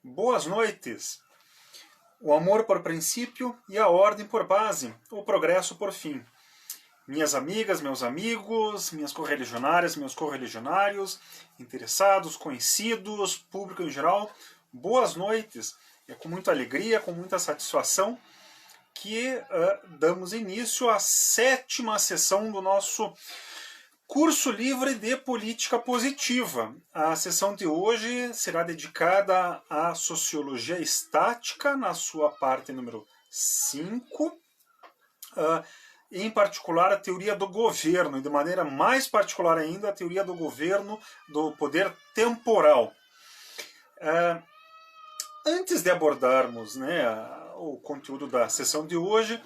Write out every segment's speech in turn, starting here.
Boas noites. O amor por princípio e a ordem por base, o progresso por fim. Minhas amigas, meus amigos, minhas correligionárias, meus correligionários, interessados, conhecidos, público em geral, boas noites. É com muita alegria, com muita satisfação que damos início à 7ª sessão do nosso curso livre de política positiva. A sessão de hoje será dedicada à sociologia estática, na sua parte número 5, em particular a teoria do governo, e de maneira mais particular ainda a teoria do governo do poder temporal. Antes de abordarmos o conteúdo da sessão de hoje,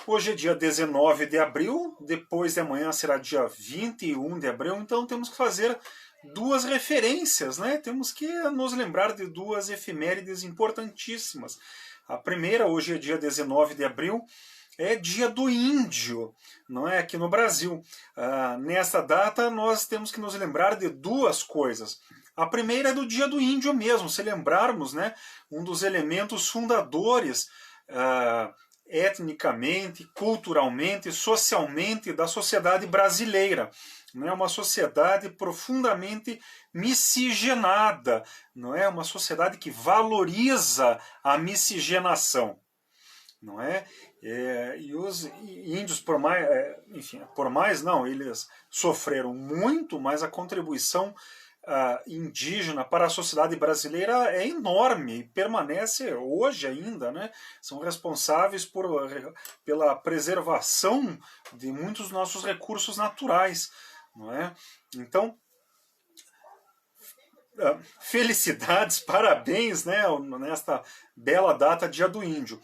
hoje é dia 19 de abril, depois de amanhã será dia 21 de abril, então temos que fazer duas referências, Temos que nos lembrar de duas efemérides importantíssimas. A primeira, hoje é dia 19 de abril, é dia do índio, não é? Aqui no Brasil. Nessa data nós temos que nos lembrar de duas coisas. A primeira é do dia do índio mesmo, se lembrarmos, um dos elementos fundadores etnicamente, culturalmente, socialmente da sociedade brasileira. Não é uma sociedade profundamente miscigenada, não é uma sociedade que valoriza a miscigenação, não é? E os índios, por mais não, eles sofreram muito, mas a contribuição indígena para a sociedade brasileira é enorme e permanece hoje ainda, São responsáveis pela preservação de muitos dos nossos recursos naturais, não é? Então, felicidades, parabéns, nesta bela data, Dia do Índio.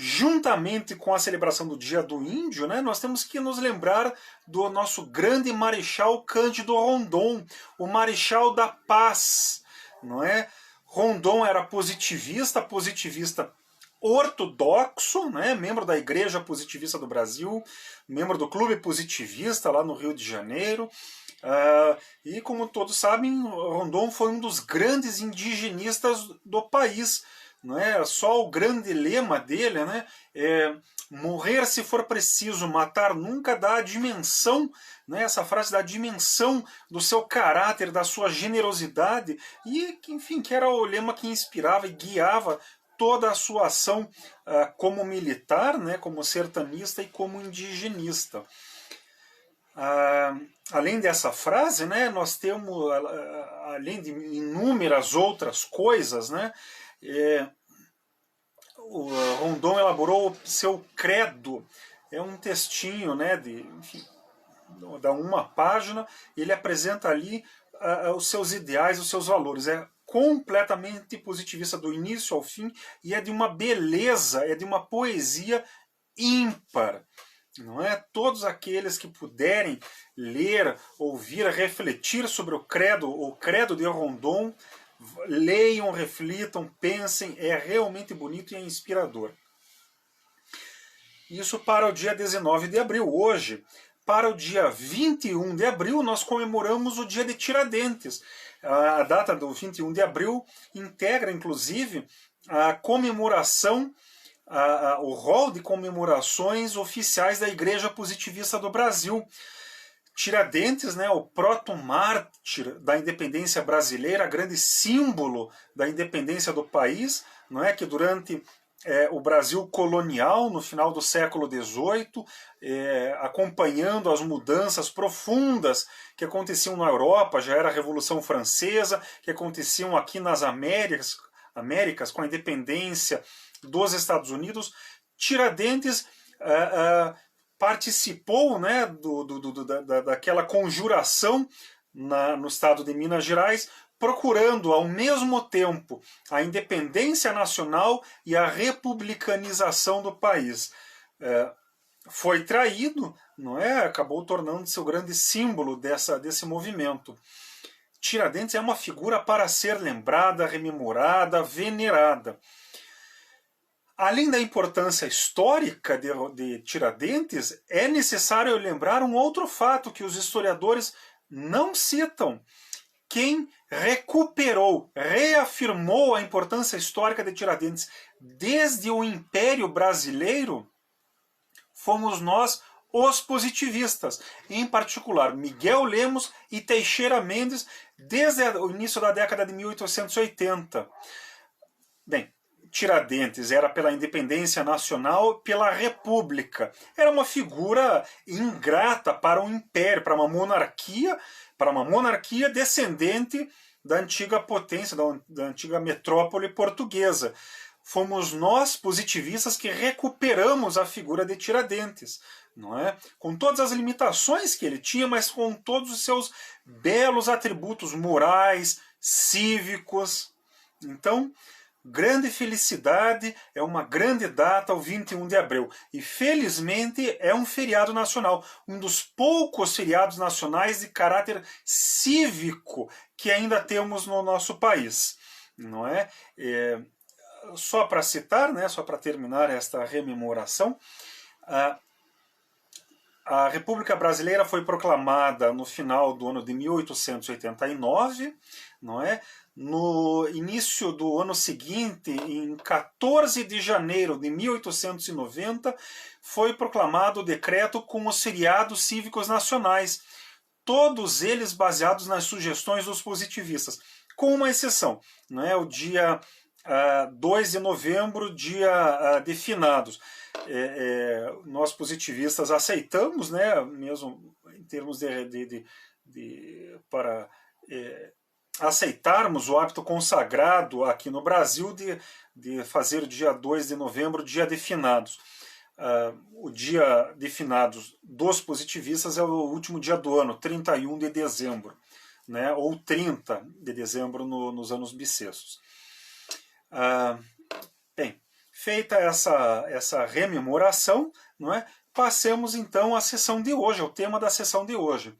Juntamente com a celebração do Dia do Índio, nós temos que nos lembrar do nosso grande Marechal Cândido Rondon, o Marechal da Paz, não é? Rondon era positivista ortodoxo, membro da Igreja Positivista do Brasil, membro do Clube Positivista lá no Rio de Janeiro, e como todos sabem, Rondon foi um dos grandes indigenistas do país. Não é? Só o grande lema dele é morrer se for preciso, matar nunca, dá a dimensão, essa frase dá a dimensão do seu caráter, da sua generosidade, e enfim, que era o lema que inspirava e guiava toda a sua ação como militar, como sertanista e como indigenista. Além dessa frase, nós temos, além de inúmeras outras coisas, o Rondon elaborou seu credo, é um textinho dá uma página, ele apresenta ali os seus ideais, os seus valores, é completamente positivista do início ao fim, e é de uma beleza, é de uma poesia ímpar. Não é? Todos aqueles que puderem ler, ouvir, refletir sobre o credo de Rondon, leiam, reflitam, pensem, é realmente bonito e é inspirador. Isso para o dia 19 de abril. Hoje, para o dia 21 de abril, nós comemoramos o dia de Tiradentes. A data do 21 de abril integra, inclusive, a comemoração, o rol de comemorações oficiais da Igreja Positivista do Brasil. Tiradentes, o proto-mártir da independência brasileira, grande símbolo da independência do país, não é? Que durante o Brasil colonial, no final do século XVIII, acompanhando as mudanças profundas que aconteciam na Europa, já era a Revolução Francesa, que aconteciam aqui nas Américas com a independência dos Estados Unidos, Tiradentes participou daquela conjuração no estado de Minas Gerais, procurando ao mesmo tempo a independência nacional e a republicanização do país. Foi traído, não é? Acabou tornando-se o grande símbolo desse movimento. Tiradentes é uma figura para ser lembrada, rememorada, venerada. Além da importância histórica de Tiradentes, é necessário lembrar um outro fato que os historiadores não citam. quem recuperou, reafirmou a importância histórica de Tiradentes desde o Império Brasileiro, fomos nós, os positivistas, em particular Miguel Lemos e Teixeira Mendes, desde o início da década de 1880. Bem, Tiradentes era pela independência nacional, pela república. Era uma figura ingrata para o império, para uma monarquia descendente da antiga potência, da antiga metrópole portuguesa. Fomos nós, positivistas, que recuperamos a figura de Tiradentes, não é? Com todas as limitações que ele tinha, mas com todos os seus belos atributos morais, cívicos. Então, grande felicidade, é uma grande data, o 21 de abril. E felizmente é um feriado nacional, um dos poucos feriados nacionais de caráter cívico que ainda temos no nosso país, não é? Só para citar, né, só para terminar esta rememoração, a República Brasileira foi proclamada no final do ano de 1889, não é? No início do ano seguinte, em 14 de janeiro de 1890, foi proclamado o decreto com os feriados cívicos nacionais, todos eles baseados nas sugestões dos positivistas, com uma exceção, não é? O dia 2 de novembro, dia de finados. Nós positivistas aceitamos, né, mesmo em termos para aceitarmos o hábito consagrado aqui no Brasil de fazer o dia 2 de novembro dia de finados. O dia de finados dos positivistas é o último dia do ano, 31 de dezembro, né, ou 30 de dezembro nos anos bissextos. Bem, feita essa rememoração, não é? Passemos então à sessão de hoje, ao tema da sessão de hoje.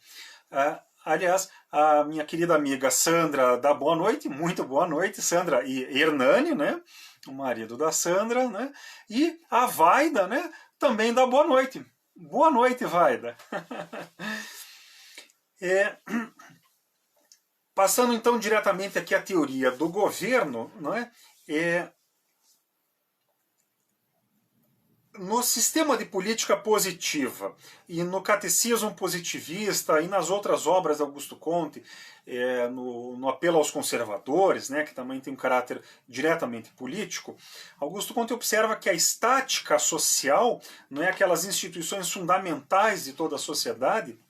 Aliás, a minha querida amiga Sandra dá boa noite, muito boa noite, Sandra e Hernani, né? O marido da Sandra, né? E a Vaida, né? Também dá boa noite. Boa noite, Vaida. Passando então diretamente aqui à teoria do governo, não é? No sistema de política positiva e no catecismo positivista e nas outras obras de Augusto Comte, no apelo aos conservadores, né, que também tem um caráter diretamente político, Augusto Comte observa que a estática social, não é, aquelas instituições fundamentais de toda a sociedade,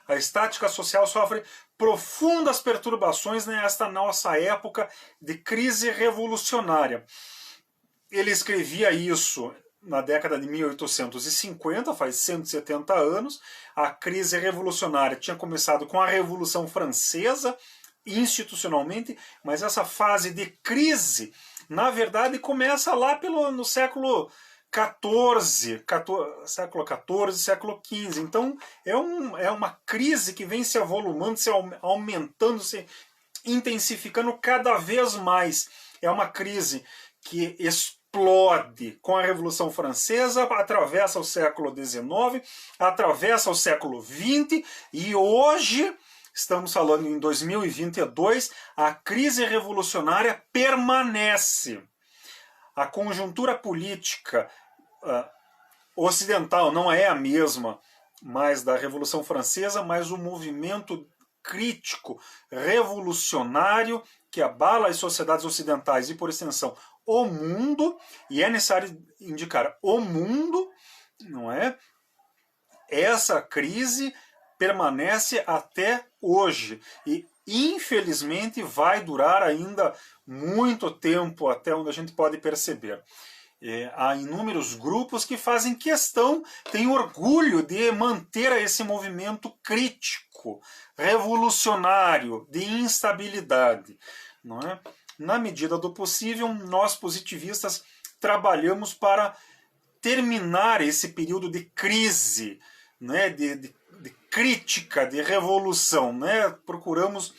a estática social sofre profundas perturbações nesta nossa época de crise revolucionária. Ele escrevia isso na década de 1850, faz 170 anos. A crise revolucionária tinha começado com a Revolução Francesa, institucionalmente, mas essa fase de crise, na verdade, começa lá no século XIV, século XV. Então, é uma crise que vem se avolumando, se aumentando, se intensificando cada vez mais. É uma crise que explode com a Revolução Francesa, atravessa o século XIX, atravessa o século XX, e hoje, estamos falando em 2022, a crise revolucionária permanece. A conjuntura política ocidental não é a mesma mais da Revolução Francesa, mas o movimento crítico, revolucionário, que abala as sociedades ocidentais e, por extensão, o mundo, e é necessário indicar o mundo, não é? Essa crise permanece até hoje e, infelizmente, vai durar ainda muito tempo, até onde a gente pode perceber. Há inúmeros grupos que fazem questão, têm orgulho de manter esse movimento crítico, revolucionário, de instabilidade, não é? Na medida do possível, nós positivistas trabalhamos para terminar esse período de crise, né, de crítica, de revolução, né? Procuramos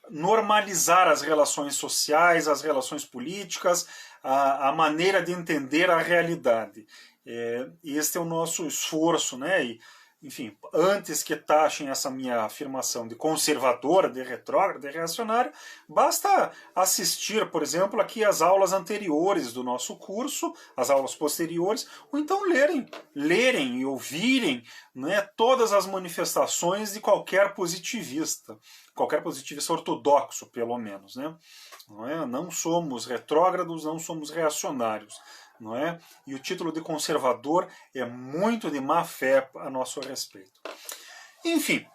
normalizar as relações sociais, as relações políticas, a maneira de entender a realidade. Este é o nosso esforço, né? enfim, antes que taxem essa minha afirmação de conservadora, de retrógrada, de reacionária, basta assistir, por exemplo, aqui as aulas anteriores do nosso curso, as aulas posteriores, ou então lerem e ouvirem, né, todas as manifestações de qualquer positivista ortodoxo, pelo menos, né? Não somos retrógrados, não somos reacionários. Não é? E o título de conservador é muito de má fé a nosso respeito. Enfim,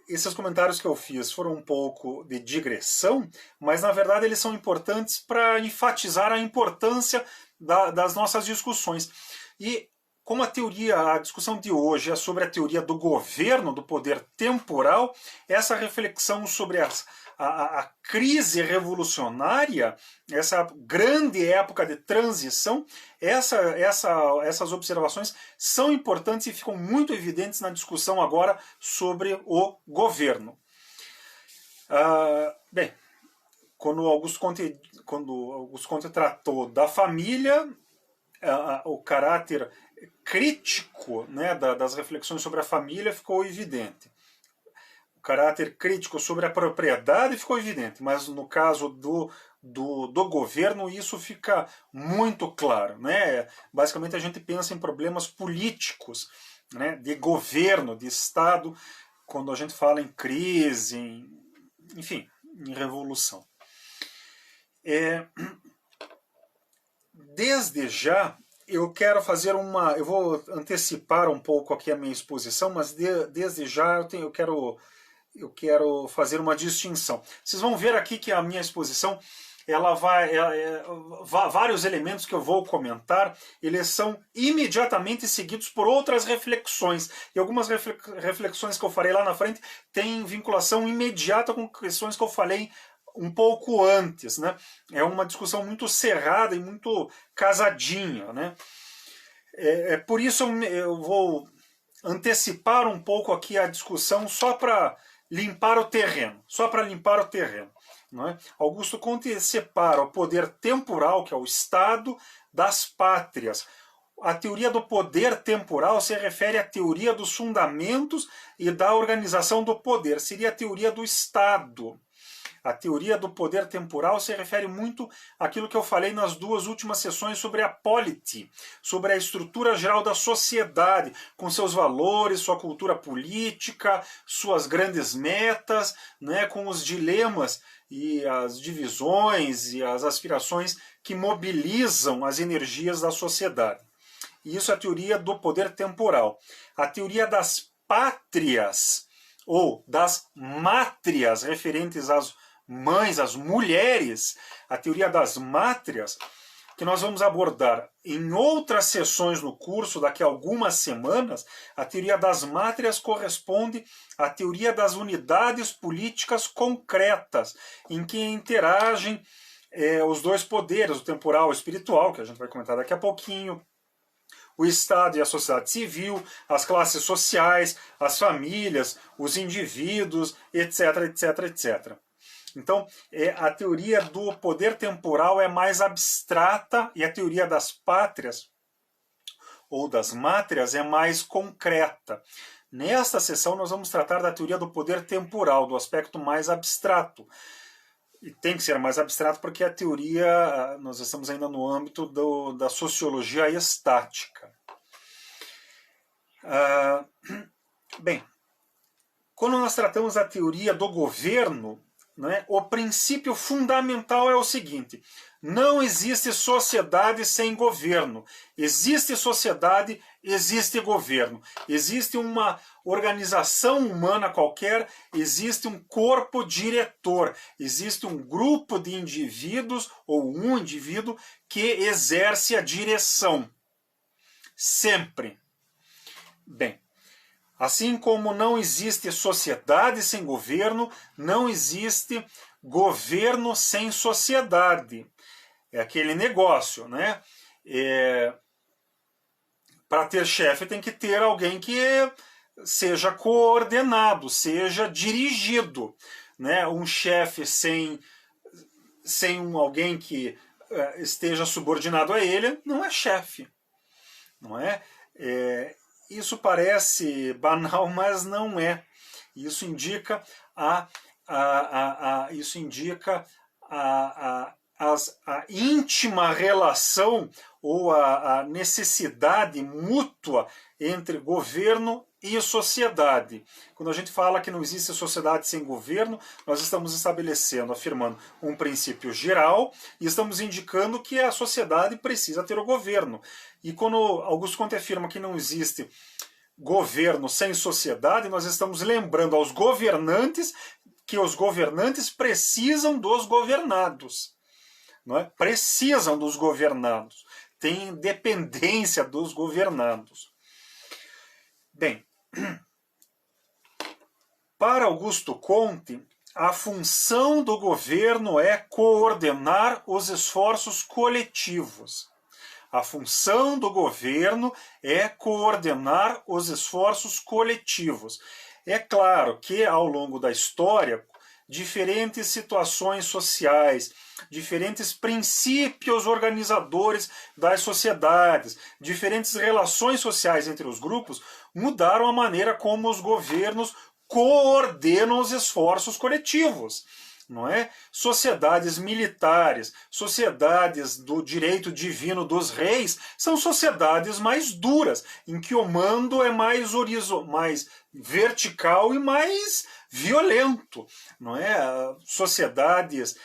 esses comentários que eu fiz foram um pouco de digressão, mas na verdade eles são importantes para enfatizar a importância das nossas discussões. E como a discussão de hoje é sobre a teoria do governo, do poder temporal, essa reflexão sobre a crise revolucionária, essa grande época de transição, essas observações são importantes e ficam muito evidentes na discussão agora sobre o governo. Bem, quando Augusto Comte tratou da família, o caráter crítico, né, das reflexões sobre a família ficou evidente. O caráter crítico sobre a propriedade ficou evidente, mas no caso do governo isso fica muito claro. Né? Basicamente a gente pensa em problemas políticos, né, de governo, de Estado, quando a gente fala em crise, enfim, em revolução. Desde já, eu quero eu vou antecipar um pouco aqui a minha exposição, mas desde já eu quero fazer uma distinção. Vocês vão ver aqui que a minha exposição, vários elementos que eu vou comentar, eles são imediatamente seguidos por outras reflexões. E algumas reflexões que eu farei lá na frente têm vinculação imediata com questões que eu falei um pouco antes, né? É uma discussão muito cerrada e muito casadinha, né? Por isso eu vou antecipar um pouco aqui a discussão só para limpar o terreno, não é? Augusto Comte separa o poder temporal, que é o Estado, das pátrias. A teoria do poder temporal se refere à teoria dos fundamentos e da organização do poder, seria a teoria do Estado. A teoria do poder temporal se refere muito àquilo que eu falei nas duas últimas sessões sobre a polity, sobre a estrutura geral da sociedade, com seus valores, sua cultura política, suas grandes metas, né, com os dilemas e as divisões e as aspirações que mobilizam as energias da sociedade. E isso é a teoria do poder temporal. A teoria das pátrias, ou das mátrias, referentes às mães, as mulheres, a teoria das mátrias, que nós vamos abordar em outras sessões no curso daqui a algumas semanas. A teoria das mátrias corresponde à teoria das unidades políticas concretas, em que interagem os dois poderes, o temporal e o espiritual, que a gente vai comentar daqui a pouquinho, o Estado e a sociedade civil, as classes sociais, as famílias, os indivíduos, etc, etc, etc. Então, a teoria do poder temporal é mais abstrata e a teoria das pátrias ou das mátrias é mais concreta. Nesta sessão, nós vamos tratar da teoria do poder temporal, do aspecto mais abstrato. E tem que ser mais abstrato porque a teoria, nós estamos ainda no âmbito da sociologia estática. Bem, quando nós tratamos da teoria do governo, né, o princípio fundamental é o seguinte: não existe sociedade sem governo. Existe sociedade, existe governo. Existe uma organização humana qualquer, existe um corpo diretor, existe um grupo de indivíduos ou um indivíduo que exerce a direção. Sempre. Bem, assim como não existe sociedade sem governo, não existe governo sem sociedade. É aquele negócio, né? Para ter chefe tem que ter alguém que seja coordenado, seja dirigido, né? Um chefe sem alguém que esteja subordinado a ele não é chefe, não é? isso parece banal, mas não é. Isso indica isso indica a íntima relação ou a necessidade mútua entre governo e sociedade. Quando a gente fala que não existe sociedade sem governo, nós estamos estabelecendo, afirmando um princípio geral e estamos indicando que a sociedade precisa ter o governo. E quando Augusto Comte afirma que não existe governo sem sociedade, nós estamos lembrando aos governantes que os governantes precisam dos governados. Não é? Precisam dos governados. Têm dependência dos governados. Bem, para Augusto Comte, a função do governo é coordenar os esforços coletivos. A função do governo é coordenar os esforços coletivos. É claro que, ao longo da história, diferentes situações sociais, diferentes princípios organizadores das sociedades, diferentes relações sociais entre os grupos mudaram a maneira como os governos coordenam os esforços coletivos. Não é? Sociedades militares, sociedades do direito divino dos reis, são sociedades mais duras, em que o mando é mais vertical e mais violento. Não é? Sociedades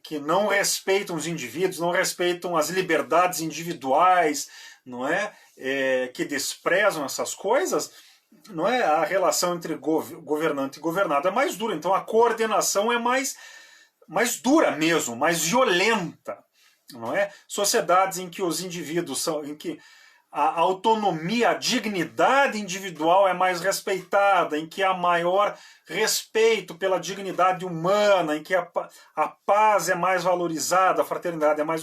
que não respeitam os indivíduos, não respeitam as liberdades individuais, não é? Que desprezam essas coisas, não é? A relação entre governante e governado é mais dura, então a coordenação é mais dura mesmo, mais violenta, não é? Sociedades em que os indivíduos em que a autonomia, a dignidade individual é mais respeitada, em que há maior respeito pela dignidade humana, em que a paz é mais valorizada, a fraternidade é mais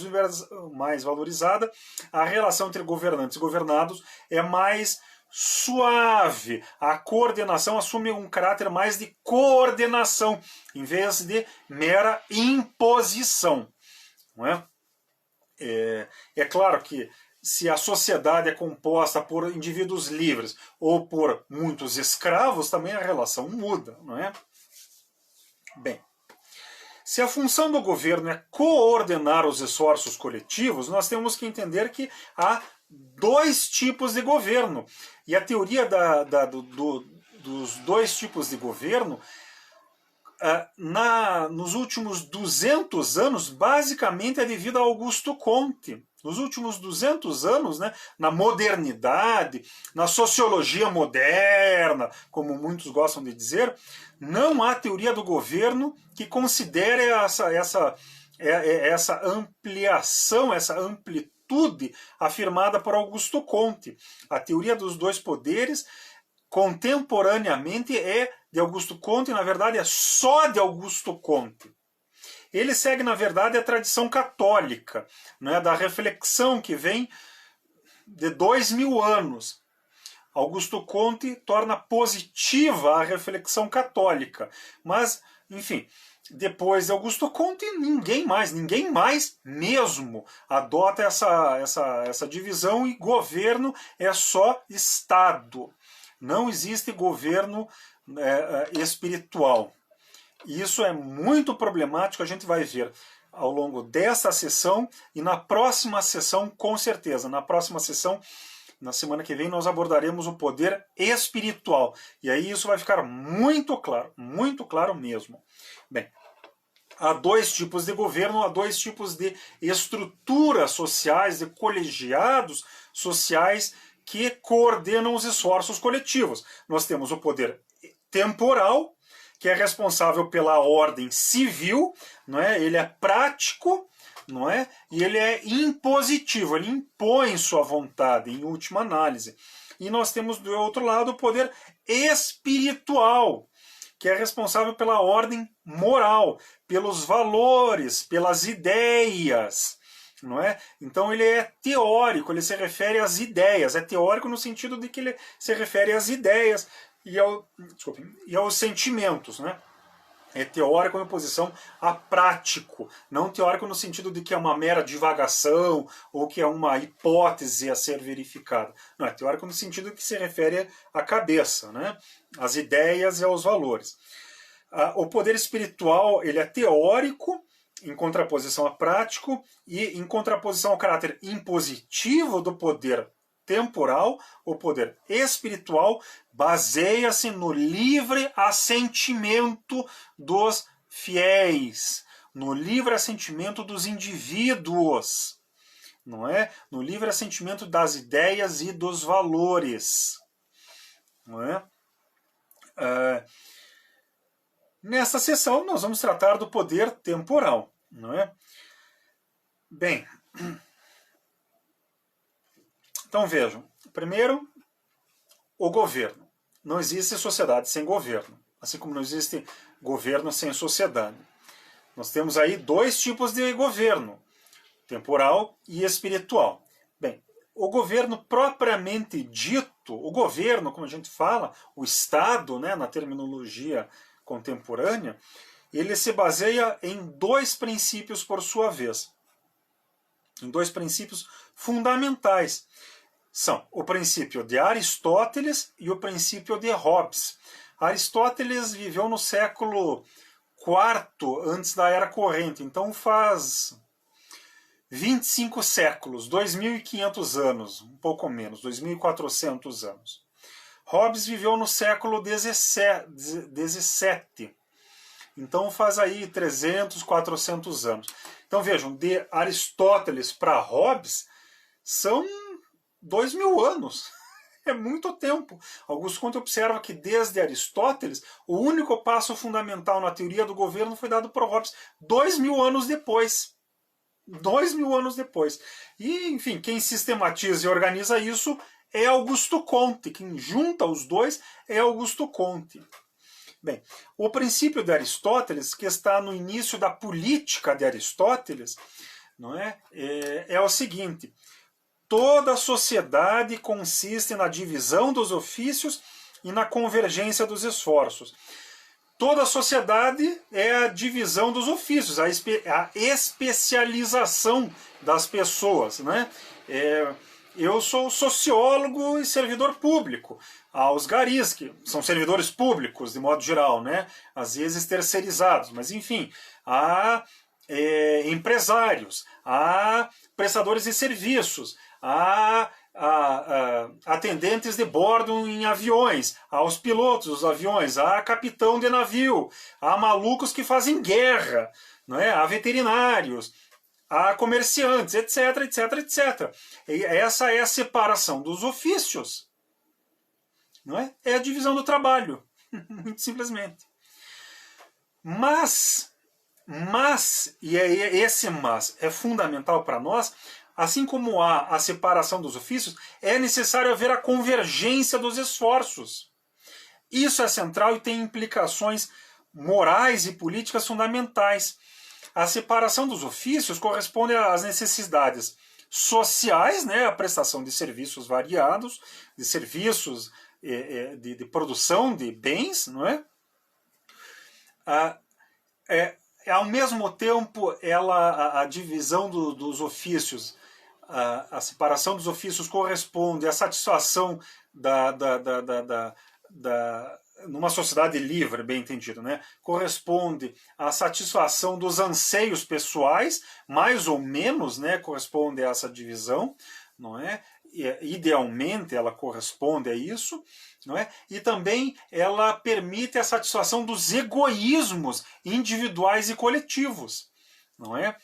valorizada, a relação entre governantes e governados é mais suave, a coordenação assume um caráter mais de coordenação, em vez de mera imposição. Não é? É claro que se a sociedade é composta por indivíduos livres ou por muitos escravos, também a relação muda, não é? Bem, se a função do governo é coordenar os esforços coletivos, nós temos que entender que há dois tipos de governo. E a teoria dos dois tipos de governo, nos últimos 200 anos, basicamente é devido a Augusto Comte. Nos últimos 200 anos, né, na modernidade, na sociologia moderna, como muitos gostam de dizer, não há teoria do governo que considere essa ampliação, essa amplitude afirmada por Augusto Comte. A teoria dos dois poderes, contemporaneamente, é de Augusto Comte, e na verdade é só de Augusto Comte. Ele segue, na verdade, a tradição católica, né, da reflexão que vem de 2000 anos. Augusto Comte torna positiva a reflexão católica, mas, enfim, depois de Augusto Comte, ninguém mais mesmo adota essa divisão, e governo é só Estado. Não existe governo espiritual. E isso é muito problemático, a gente vai ver ao longo dessa sessão e na próxima sessão, com certeza. Na próxima sessão, na semana que vem, nós abordaremos o poder espiritual. E aí isso vai ficar muito claro mesmo. Bem, há dois tipos de governo, há dois tipos de estruturas sociais, de colegiados sociais que coordenam os esforços coletivos. Nós temos o poder temporal, que é responsável pela ordem civil, não é? Ele é prático, não é? E ele é impositivo, ele impõe sua vontade, em última análise. E nós temos do outro lado o poder espiritual, que é responsável pela ordem moral, pelos valores, pelas ideias, não é? Então ele é teórico, ele se refere às ideias, é teórico no sentido de que ele se refere às ideias e aos sentimentos, né? É teórico em oposição a prático, não teórico no sentido de que é uma mera divagação ou que é uma hipótese a ser verificada. Não, é teórico no sentido que se refere à cabeça, né? Às ideias e aos valores. O poder espiritual ele é teórico em contraposição a prático e em contraposição ao caráter impositivo do poder temporal, o poder espiritual baseia-se no livre assentimento dos fiéis, no livre assentimento dos indivíduos, não é? No livre assentimento das ideias e dos valores, não é? Nesta sessão nós vamos tratar do poder temporal, não é? Bem, então vejam, primeiro, o governo. Não existe sociedade sem governo, assim como não existe governo sem sociedade. Nós temos aí dois tipos de governo, temporal e espiritual. Bem, o governo propriamente dito, o governo, como a gente fala, o Estado, né, na terminologia contemporânea, ele se baseia em dois princípios por sua vez. Em dois princípios fundamentais. São o princípio de Aristóteles e o princípio de Hobbes. Aristóteles viveu no século IV antes da Era Corrente, então faz 25 séculos, 2.500 anos, um pouco menos, 2.400 anos. Hobbes viveu no século XVII, então faz aí 300, 400 anos. Então vejam, de Aristóteles para Hobbes são 2.000 anos. É muito tempo. Augusto Comte observa que desde Aristóteles, o único passo fundamental na teoria do governo foi dado por Hobbes 2.000 anos depois. 2.000 anos depois. E, enfim, quem sistematiza e organiza isso é Augusto Comte. Quem junta os dois é Augusto Comte. Bem, o princípio de Aristóteles, que está no início da política de Aristóteles, não é o seguinte: toda a sociedade consiste na divisão dos ofícios e na convergência dos esforços. Toda a sociedade é a divisão dos ofícios, a especialização das pessoas, né? Eu sou sociólogo e servidor público. Os garis, que são servidores públicos, de modo geral, né? Às vezes terceirizados, mas enfim, há empresários, há prestadores de serviços, há atendentes de bordo em aviões, aos pilotos dos aviões, há capitão de navio, há malucos que fazem guerra, não é? Há veterinários, há comerciantes, etc, etc, etc. E essa é a separação dos ofícios, não é? É a divisão do trabalho, muito simplesmente. Mas, e esse mas é fundamental para nós, assim como há a separação dos ofícios, é necessário haver a convergência dos esforços. Isso é central e tem implicações morais e políticas fundamentais. A separação dos ofícios corresponde às necessidades sociais, né, a prestação de serviços variados, de serviços de produção de bens, não é? Ao mesmo tempo, a divisão dos ofícios, a separação dos ofícios corresponde à satisfação numa sociedade livre, bem entendido, né? Corresponde à satisfação dos anseios pessoais, mais ou menos, né? Corresponde a essa divisão, não é? Idealmente ela corresponde a isso, não é? E também ela permite a satisfação dos egoísmos individuais e coletivos, não é?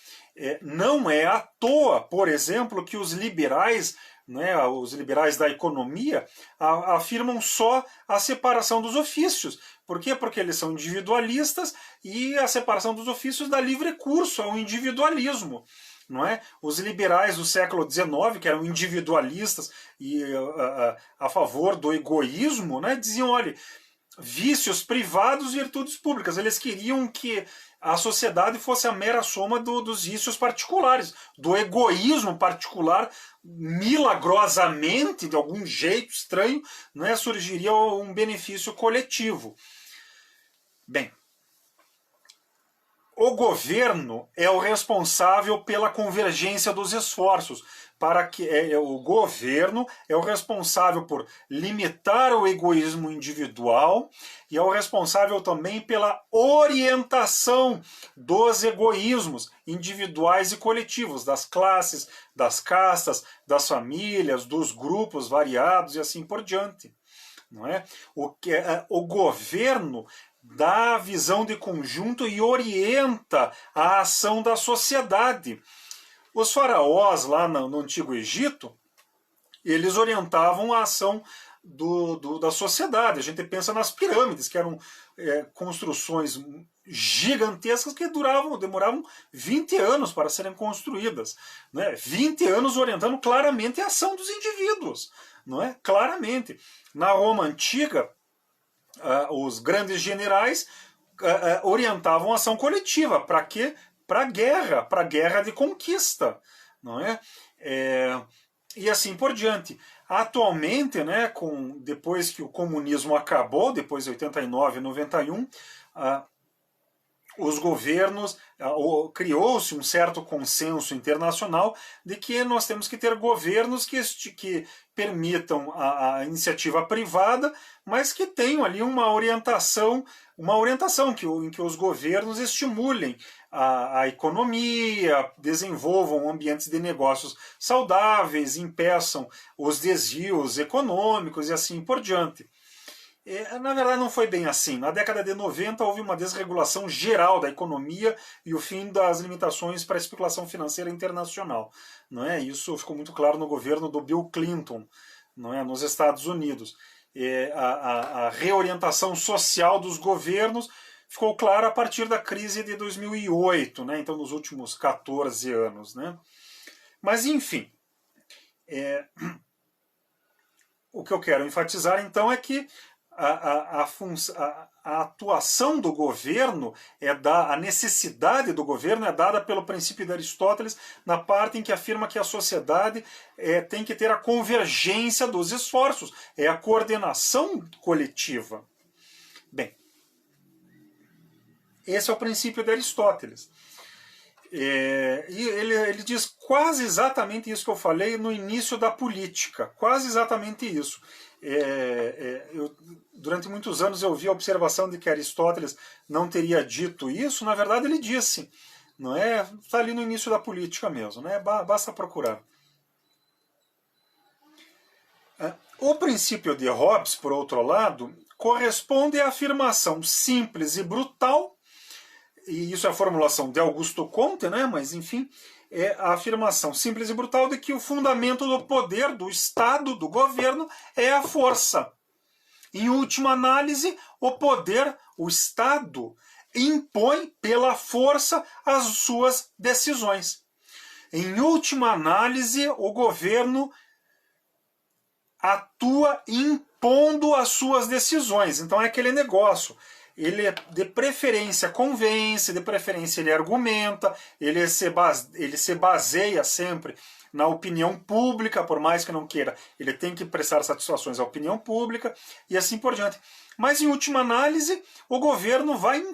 Não é à toa, por exemplo, que os liberais, né, os liberais da economia, afirmam só a separação dos ofícios. Por quê? Porque eles são individualistas e a separação dos ofícios dá livre curso ao individualismo. Não é? Os liberais do século XIX, que eram individualistas e a favor do egoísmo, né, diziam, olha, vícios privados, virtudes públicas. Eles queriam que a sociedade fosse a mera soma dos vícios particulares, do egoísmo particular. Milagrosamente, de algum jeito estranho, né, surgiria um benefício coletivo. Bem, o governo é o responsável pela convergência dos esforços, para que o governo é o responsável por limitar o egoísmo individual e é o responsável também pela orientação dos egoísmos individuais e coletivos, das classes, das castas, das famílias, dos grupos variados e assim por diante. Não é? O governo dá a visão de conjunto e orienta a ação da sociedade. Os faraós lá no Antigo Egito, eles orientavam a ação da sociedade. A gente pensa nas pirâmides, que eram construções gigantescas que demoravam 20 anos para serem construídas. Né? 20 anos orientando claramente a ação dos indivíduos. Não é? Claramente. Na Roma Antiga, os grandes generais orientavam a ação coletiva. Para quê? Para a guerra de conquista, não é? E assim por diante. Atualmente, né, depois que o comunismo acabou, depois de 89 e 91, os governos, criou-se um certo consenso internacional de que nós temos que ter governos que permitam a iniciativa privada, mas que tenham ali uma orientação em que os governos estimulem a economia, desenvolvam ambientes de negócios saudáveis, impeçam os desvios econômicos e assim por diante. Na verdade não foi bem assim. Na década de 90 houve uma desregulação geral da economia e o fim das limitações para a especulação financeira internacional. Não é? Isso ficou muito claro no governo do Bill Clinton, não é? Nos Estados Unidos. A reorientação social dos governos ficou clara a partir da crise de 2008, né? Então nos últimos 14 anos. Né? Mas enfim, o que eu quero enfatizar então é que a atuação do governo, a necessidade do governo é dada pelo princípio de Aristóteles na parte em que afirma que a sociedade tem que ter a convergência dos esforços, é a coordenação coletiva. Bem, esse é o princípio de Aristóteles. E ele diz quase exatamente isso que eu falei no início da política, quase exatamente isso. Durante muitos anos eu ouvi a observação de que Aristóteles não teria dito isso. Na verdade ele disse, não é? Está ali no início da política mesmo, né? Basta procurar. O princípio de Hobbes, por outro lado, corresponde à afirmação simples e brutal, e isso é a formulação de Augusto Comte, né? Mas enfim, é a afirmação simples e brutal de que o fundamento do poder do Estado, do governo, é a força. Em última análise, o Estado impõe pela força as suas decisões. Em última análise, o governo atua impondo as suas decisões. Então é aquele negócio. Ele de preferência convence, de preferência ele argumenta, ele se baseia sempre na opinião pública, por mais que não queira, ele tem que prestar satisfações à opinião pública e assim por diante. Mas em última análise, o governo vai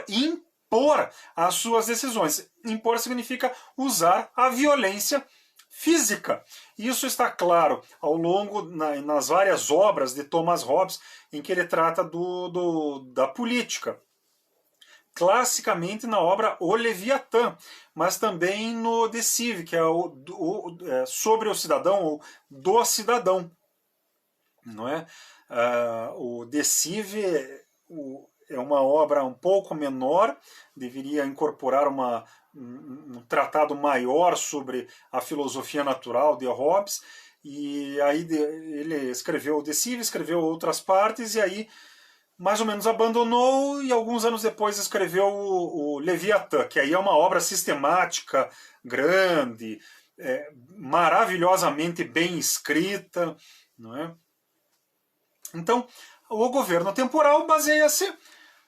impor as suas decisões. Impor significa usar a violência física. Isso está claro ao longo nas várias obras de Thomas Hobbes em que ele trata da política. Classicamente na obra O Leviatã, mas também no De Cive, que é sobre o cidadão ou do cidadão. Não é? O De Cive é uma obra um pouco menor, deveria incorporar um tratado maior sobre a filosofia natural de Hobbes, e aí ele escreveu o De Cive, escreveu outras partes, e aí mais ou menos abandonou, e alguns anos depois escreveu o Leviatã, que aí é uma obra sistemática, grande, maravilhosamente bem escrita, não é? Então, o governo temporal baseia-se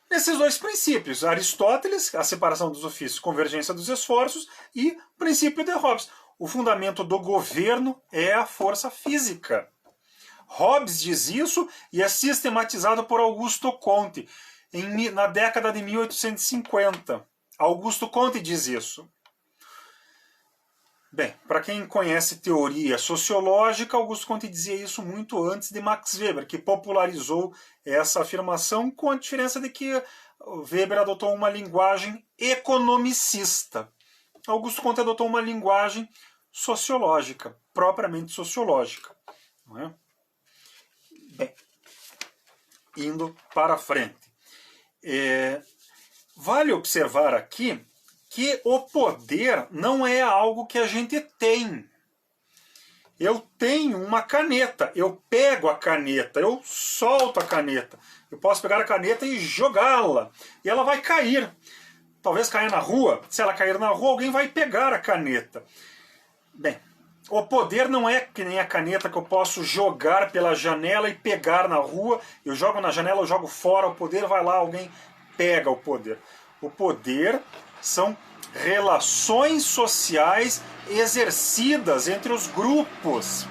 nesses dois princípios. Aristóteles, a separação dos ofícios, convergência dos esforços, e princípio de Hobbes. O fundamento do governo é a força física. Hobbes diz isso e é sistematizado por Augusto Comte na década de 1850. Augusto Comte diz isso. Bem, para quem conhece teoria sociológica, Augusto Comte dizia isso muito antes de Max Weber, que popularizou essa afirmação, com a diferença de que Weber adotou uma linguagem economicista. Augusto Comte adotou uma linguagem sociológica, propriamente sociológica. Não é? Bem, indo para frente. Vale observar aqui que o poder não é algo que a gente tem. Eu tenho uma caneta, eu pego a caneta, eu solto a caneta. Eu posso pegar a caneta e jogá-la, e ela vai cair. Talvez caia na rua. Se ela cair na rua, alguém vai pegar a caneta. Bem, o poder não é que nem a caneta que eu posso jogar pela janela e pegar na rua. Eu jogo na janela, eu jogo fora, o poder vai lá, alguém pega o poder. O poder são relações sociais exercidas entre os grupos.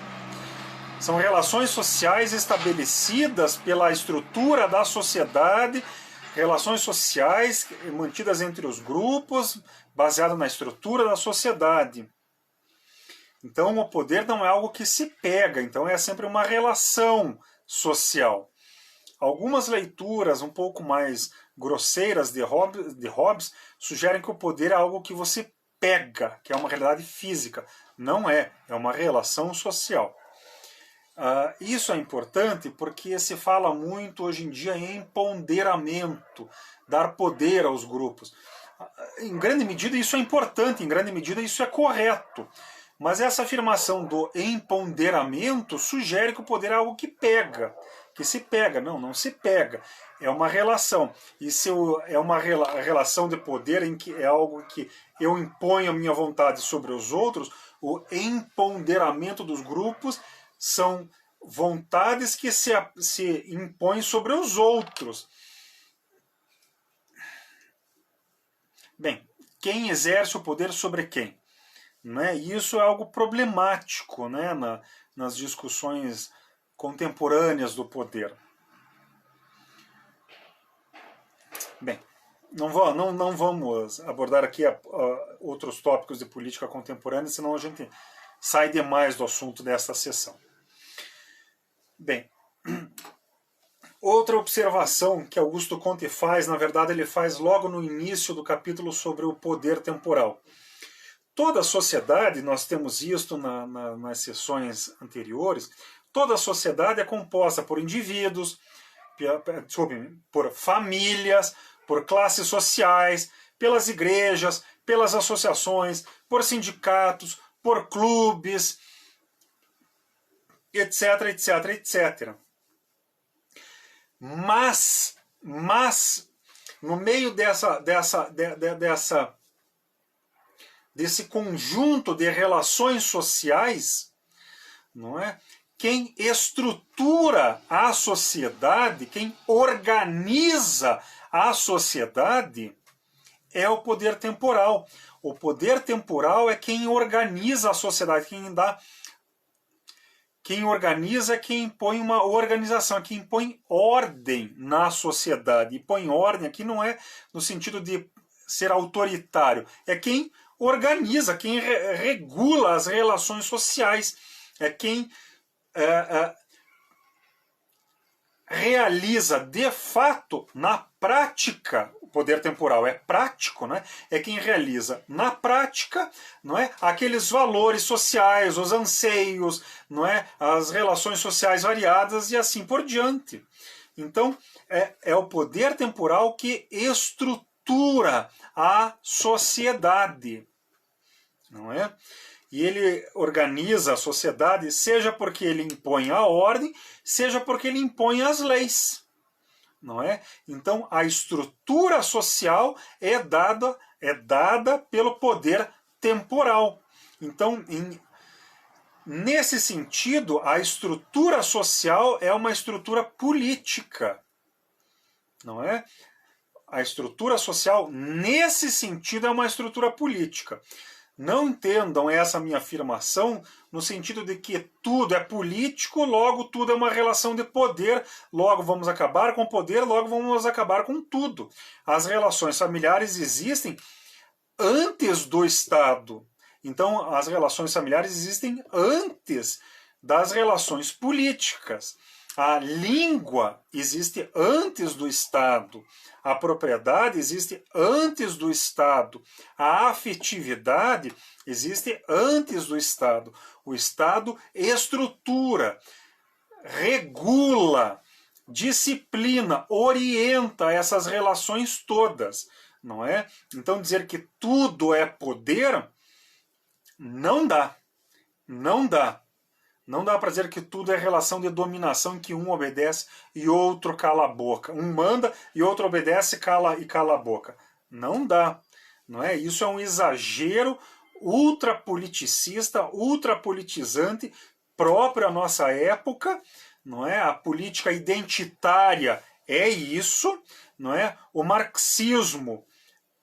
São relações sociais estabelecidas pela estrutura da sociedade, relações sociais mantidas entre os grupos, baseadas na estrutura da sociedade. Então, o poder não é algo que se pega, então é sempre uma relação social. Algumas leituras um pouco mais grosseiras de Hobbes sugerem que o poder é algo que você pega, que é uma realidade física. Não é, é uma relação social. Isso é importante porque se fala muito hoje em dia em empoderamento, dar poder aos grupos. Em grande medida isso é importante, em grande medida isso é correto. Mas essa afirmação do empoderamento sugere que o poder é algo que pega, que se pega. Não, não se pega. É uma relação. E se é uma relação de poder em que é algo que eu imponho a minha vontade sobre os outros, o empoderamento dos grupos são vontades que se impõem sobre os outros. Bem, quem exerce o poder sobre quem? Né? E isso é algo problemático, né? Nas discussões contemporâneas do poder. Bem, não vamos abordar aqui outros tópicos de política contemporânea, senão a gente sai demais do assunto desta sessão. Bem, outra observação que Augusto Comte faz, na verdade ele faz logo no início do capítulo sobre o poder temporal. Toda a sociedade, nós temos isto nas sessões anteriores, toda a sociedade é composta por indivíduos, por famílias, por classes sociais, pelas igrejas, pelas associações, por sindicatos, por clubes, etc, etc, etc. Mas no meio desse conjunto de relações sociais, não é? Quem estrutura a sociedade, quem organiza a sociedade é o poder temporal. O poder temporal é quem organiza a sociedade, quem organiza, quem impõe uma organização, quem impõe ordem na sociedade. E põe ordem aqui não é no sentido de ser autoritário, é quem organiza, quem regula as relações sociais, é quem realiza de fato, na prática, o poder temporal é prático, né? É quem realiza na prática, não é? Aqueles valores sociais, os anseios, não é? As relações sociais variadas e assim por diante. Então, é o poder temporal que estrutura a sociedade, não é? E ele organiza a sociedade, seja porque ele impõe a ordem, seja porque ele impõe as leis, não é? Então, a estrutura social é dada pelo poder temporal. Então, nesse sentido, a estrutura social é uma estrutura política, não é? A estrutura social, nesse sentido, é uma estrutura política. Não entendam essa minha afirmação no sentido de que tudo é político, logo tudo é uma relação de poder, logo vamos acabar com o poder, logo vamos acabar com tudo. As relações familiares existem antes do Estado. Então, as relações familiares existem antes das relações políticas. A língua existe antes do Estado. A propriedade existe antes do Estado. A afetividade existe antes do Estado. O Estado estrutura, regula, disciplina, orienta essas relações todas, não é? Então dizer que tudo é poder não dá. Não dá. Não dá para dizer que tudo é relação de dominação em que um obedece e outro cala a boca. Um manda e outro obedece cala a boca. Não dá. Não é? Isso é um exagero ultrapoliticista, ultrapolitizante, próprio à nossa época. Não é? A política identitária é isso. Não é? O marxismo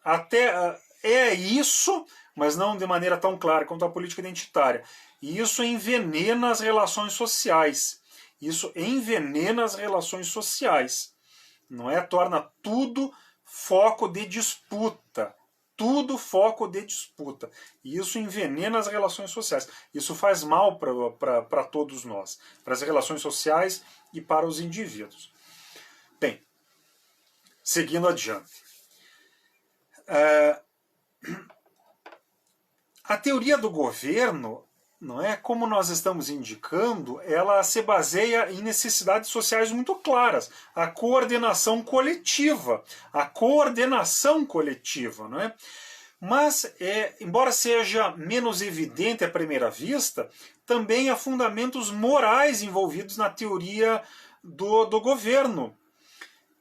até é isso, mas não de maneira tão clara quanto a política identitária. E isso envenena as relações sociais. Isso envenena as relações sociais. Não é? Torna tudo foco de disputa. Tudo foco de disputa. E isso envenena as relações sociais. Isso faz mal para todos nós, para as relações sociais e para os indivíduos. Bem, seguindo adiante. A teoria do governo, não é, como nós estamos indicando, ela se baseia em necessidades sociais muito claras. A coordenação coletiva. A coordenação coletiva, não é? Mas, embora seja menos evidente à primeira vista, também há fundamentos morais envolvidos na teoria do governo.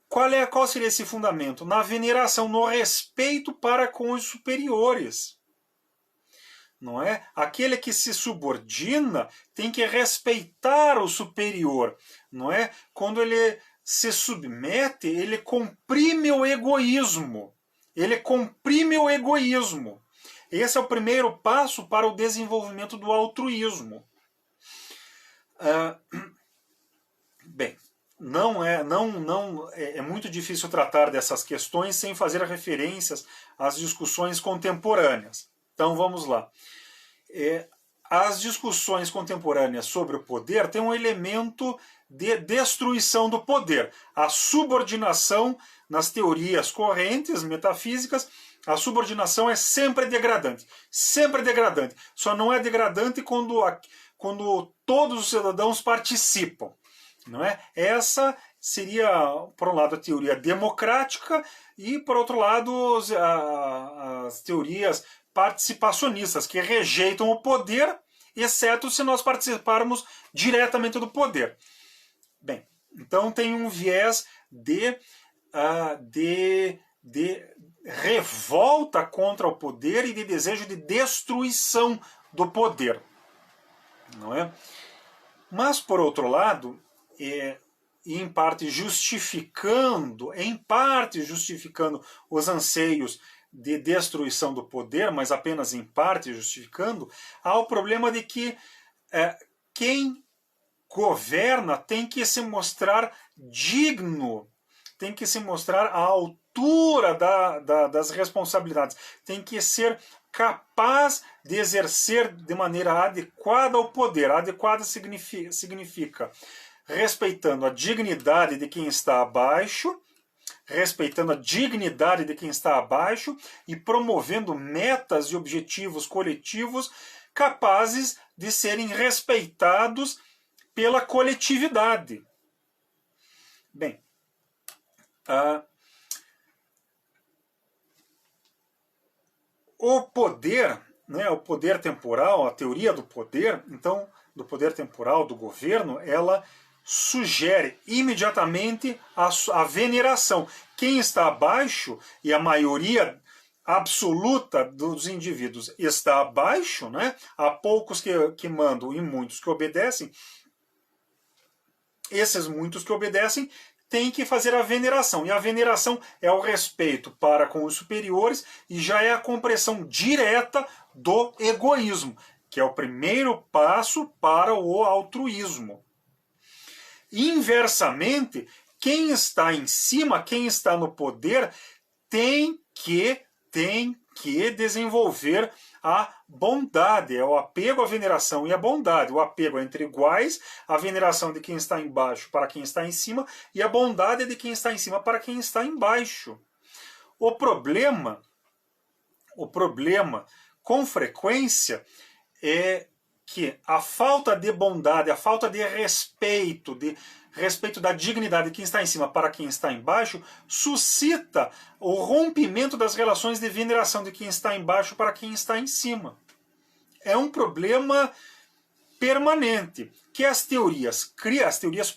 Qual seria esse fundamento? Na veneração, no respeito para com os superiores. Não é? Aquele que se subordina tem que respeitar o superior, não é? Quando ele se submete, ele comprime o egoísmo. Ele comprime o egoísmo. Esse é o primeiro passo para o desenvolvimento do altruísmo. Bem, é muito difícil tratar dessas questões sem fazer referências às discussões contemporâneas. Então vamos lá. As discussões contemporâneas sobre o poder têm um elemento de destruição do poder. A subordinação, nas teorias correntes metafísicas, a subordinação é sempre degradante. Sempre degradante. Só não é degradante quando todos os cidadãos participam. Não é? Essa seria, por um lado, a teoria democrática e, por outro lado, as teorias participacionistas, que rejeitam o poder, exceto se nós participarmos diretamente do poder. Bem, então tem um viés de revolta contra o poder e de desejo de destruição do poder. Não é? Mas, por outro lado, em parte justificando os anseios de destruição do poder, mas apenas em parte justificando, há o problema de que quem governa tem que se mostrar digno, tem que se mostrar à altura das responsabilidades, tem que ser capaz de exercer de maneira adequada o poder. Adequada significa respeitando a dignidade de quem está abaixo, respeitando a dignidade de quem está abaixo e promovendo metas e objetivos coletivos capazes de serem respeitados pela coletividade. Bem, o poder, né, o poder temporal, a teoria do poder, então, do poder temporal do governo, ela sugere imediatamente a veneração. Quem está abaixo, e a maioria absoluta dos indivíduos está abaixo, né? Há poucos que mandam e muitos que obedecem. Esses muitos que obedecem tem que fazer a veneração. E a veneração é o respeito para com os superiores e já é a compressão direta do egoísmo, que é o primeiro passo para o altruísmo. Inversamente, quem está em cima, quem está no poder, tem que desenvolver a bondade, é o apego à veneração e a bondade. O apego é entre iguais, a veneração de quem está embaixo para quem está em cima e a bondade é de quem está em cima para quem está embaixo. O problema, com frequência, é que a falta de bondade, a falta de respeito da dignidade de quem está em cima para quem está embaixo, suscita o rompimento das relações de veneração de quem está embaixo para quem está em cima. É um problema permanente que as teorias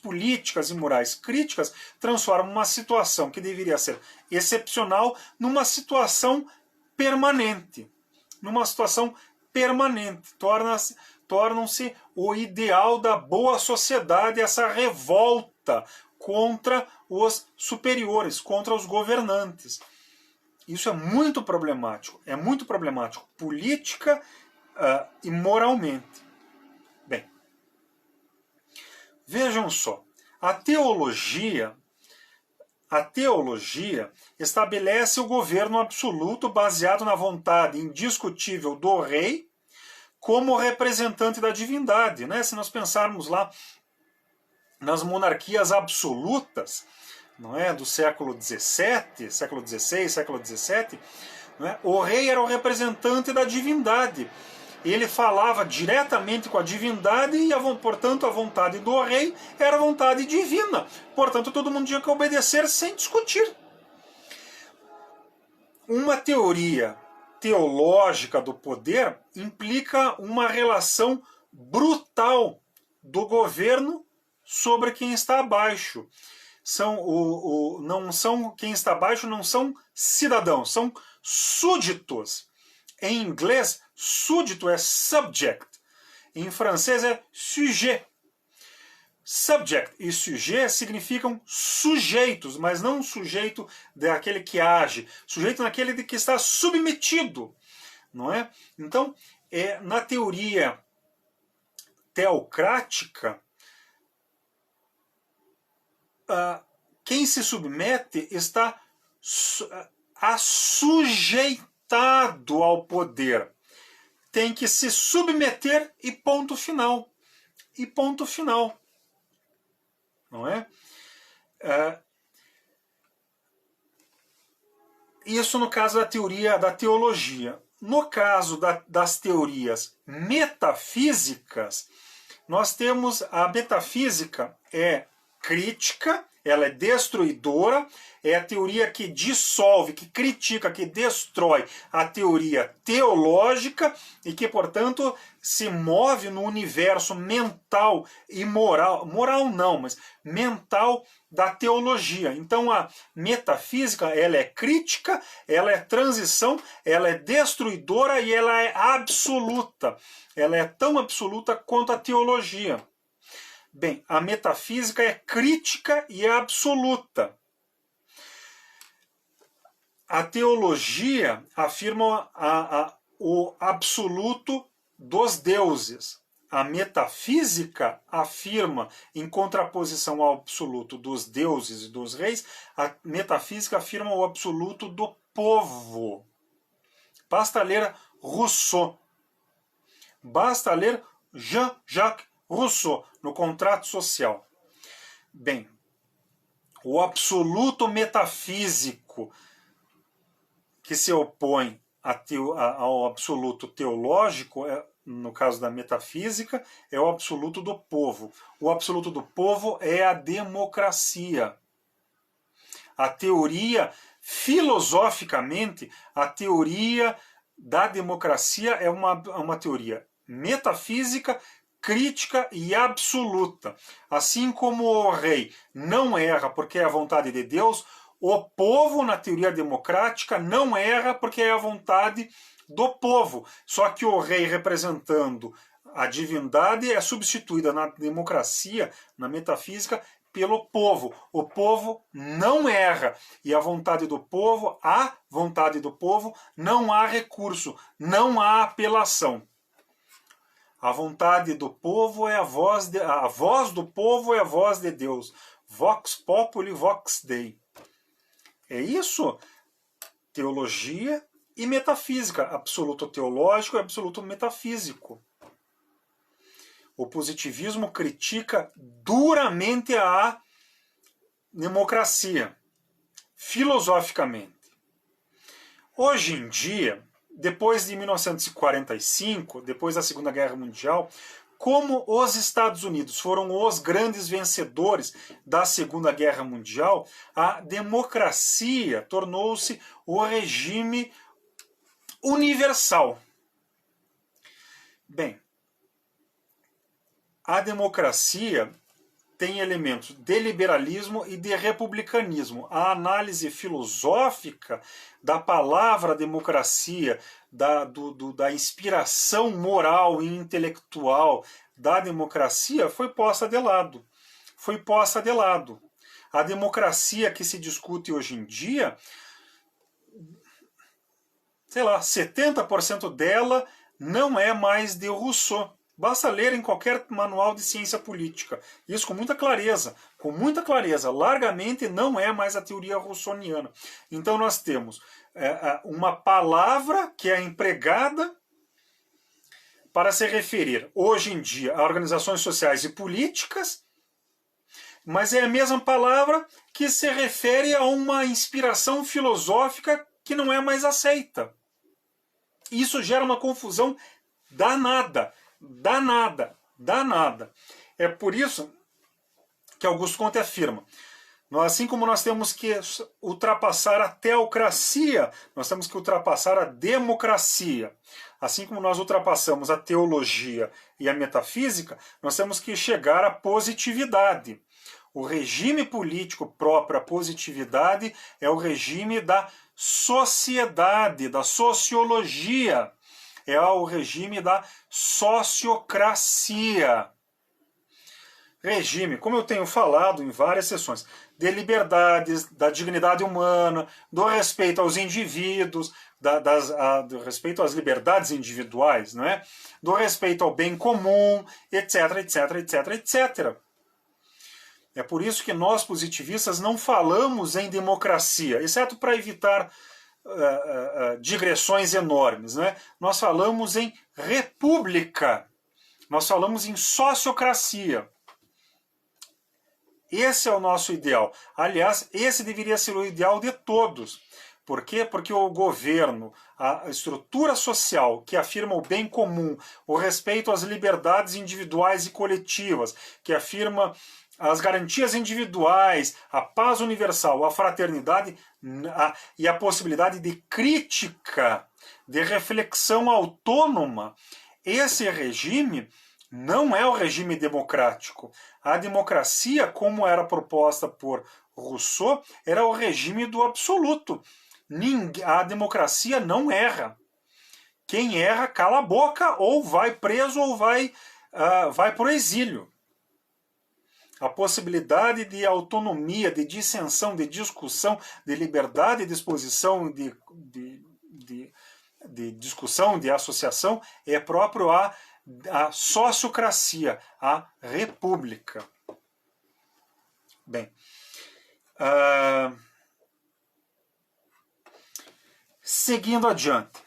políticas e morais críticas transformam uma situação que deveria ser excepcional numa situação permanente. Tornam-se o ideal da boa sociedade, essa revolta contra os superiores, contra os governantes. Isso é muito problemático política e moralmente. Bem, vejam só, a teologia estabelece o governo absoluto baseado na vontade indiscutível do rei como representante da divindade, né? Se nós pensarmos lá nas monarquias absolutas, não é, do século XVI, século XVII, não é? O rei era o representante da divindade. Ele falava diretamente com a divindade e, portanto, a vontade do rei era a vontade divina. Portanto, todo mundo tinha que obedecer sem discutir. Uma teoria teológica do poder implica uma relação brutal do governo sobre quem está abaixo. Quem está abaixo não são cidadãos, são súditos. Em inglês, súdito é subject. Em francês é sujet. Subject e sujet significam sujeitos, mas não sujeito daquele que age, sujeito naquele de que está submetido, não é? Então, na teoria teocrática, quem se submete está assujeitado ao poder. Tem que se submeter e ponto final. E ponto final. Não é? Isso no caso da teologia. No caso das teorias metafísicas, nós temos a metafísica é crítica, ela é destruidora, é a teoria que dissolve, que critica, que destrói a teoria teológica e que, portanto, se move no universo mental e moral não, mas mental da teologia. Então a metafísica, ela é crítica, ela é transição, ela é destruidora e ela é absoluta. Ela é tão absoluta quanto a teologia. Bem, a metafísica é crítica e é absoluta. A teologia afirma o absoluto dos deuses. A metafísica afirma, em contraposição ao absoluto dos deuses e dos reis, a metafísica afirma o absoluto do povo. Basta ler Rousseau. Basta ler Jean-Jacques Rousseau, no Contrato Social. Bem, o absoluto metafísico que se opõe ao absoluto teológico, no caso da metafísica, é o absoluto do povo. O absoluto do povo é a democracia. A teoria, filosoficamente, a teoria da democracia é uma teoria metafísica, crítica e absoluta. Assim como o rei não erra porque é a vontade de Deus, o povo, na teoria democrática, não erra porque é a vontade do povo. Só que o rei, representando a divindade, é substituída na democracia, na metafísica, pelo povo. O povo não erra. E a vontade do povo, não há recurso, não há apelação. A vontade do povo é a voz do povo é a voz de Deus. Vox populi, vox Dei. É isso? Teologia e metafísica. Absoluto teológico e absoluto metafísico. O positivismo critica duramente a democracia, filosoficamente. Hoje em dia, depois de 1945, depois da Segunda Guerra Mundial, como os Estados Unidos foram os grandes vencedores da Segunda Guerra Mundial, a democracia tornou-se o regime universal. Bem, a democracia tem elementos de liberalismo e de republicanismo. A análise filosófica da palavra democracia, da inspiração moral e intelectual da democracia foi posta de lado. A democracia que se discute hoje em dia, sei lá, 70% dela não é mais de Rousseau. Basta ler em qualquer manual de ciência política. Isso com muita clareza, largamente não é mais a teoria russoniana. Então nós temos uma palavra que é empregada para se referir, hoje em dia, a organizações sociais e políticas, mas é a mesma palavra que se refere a uma inspiração filosófica que não é mais aceita. Isso gera uma confusão danada. É por isso que Augusto Comte afirma, assim como nós temos que ultrapassar a teocracia, nós temos que ultrapassar a democracia. Assim como nós ultrapassamos a teologia e a metafísica, nós temos que chegar à positividade. O regime político próprio à positividade é o regime da sociedade, da sociologia. É o regime da sociocracia. Regime, como eu tenho falado em várias sessões, de liberdades, da dignidade humana, do respeito aos indivíduos, do respeito às liberdades individuais, não é? Do respeito ao bem comum, etc, etc, etc, etc. É por isso que nós, positivistas, não falamos em democracia, exceto para evitar digressões enormes, né? Nós falamos em república, nós falamos em sociocracia. Esse é o nosso ideal. Aliás, esse deveria ser o ideal de todos. Por quê? Porque o governo, a estrutura social que afirma o bem comum, o respeito às liberdades individuais e coletivas, que afirma as garantias individuais, a paz universal, a fraternidade e a possibilidade de crítica, de reflexão autônoma, esse regime não é o regime democrático. A democracia, como era proposta por Rousseau, era o regime do absoluto. A democracia não erra. Quem erra, cala a boca, ou vai preso, ou vai para o exílio. A possibilidade de autonomia, de dissensão, de discussão, de liberdade de exposição, de discussão, de associação, é próprio à sociocracia, à república. Bem, seguindo adiante.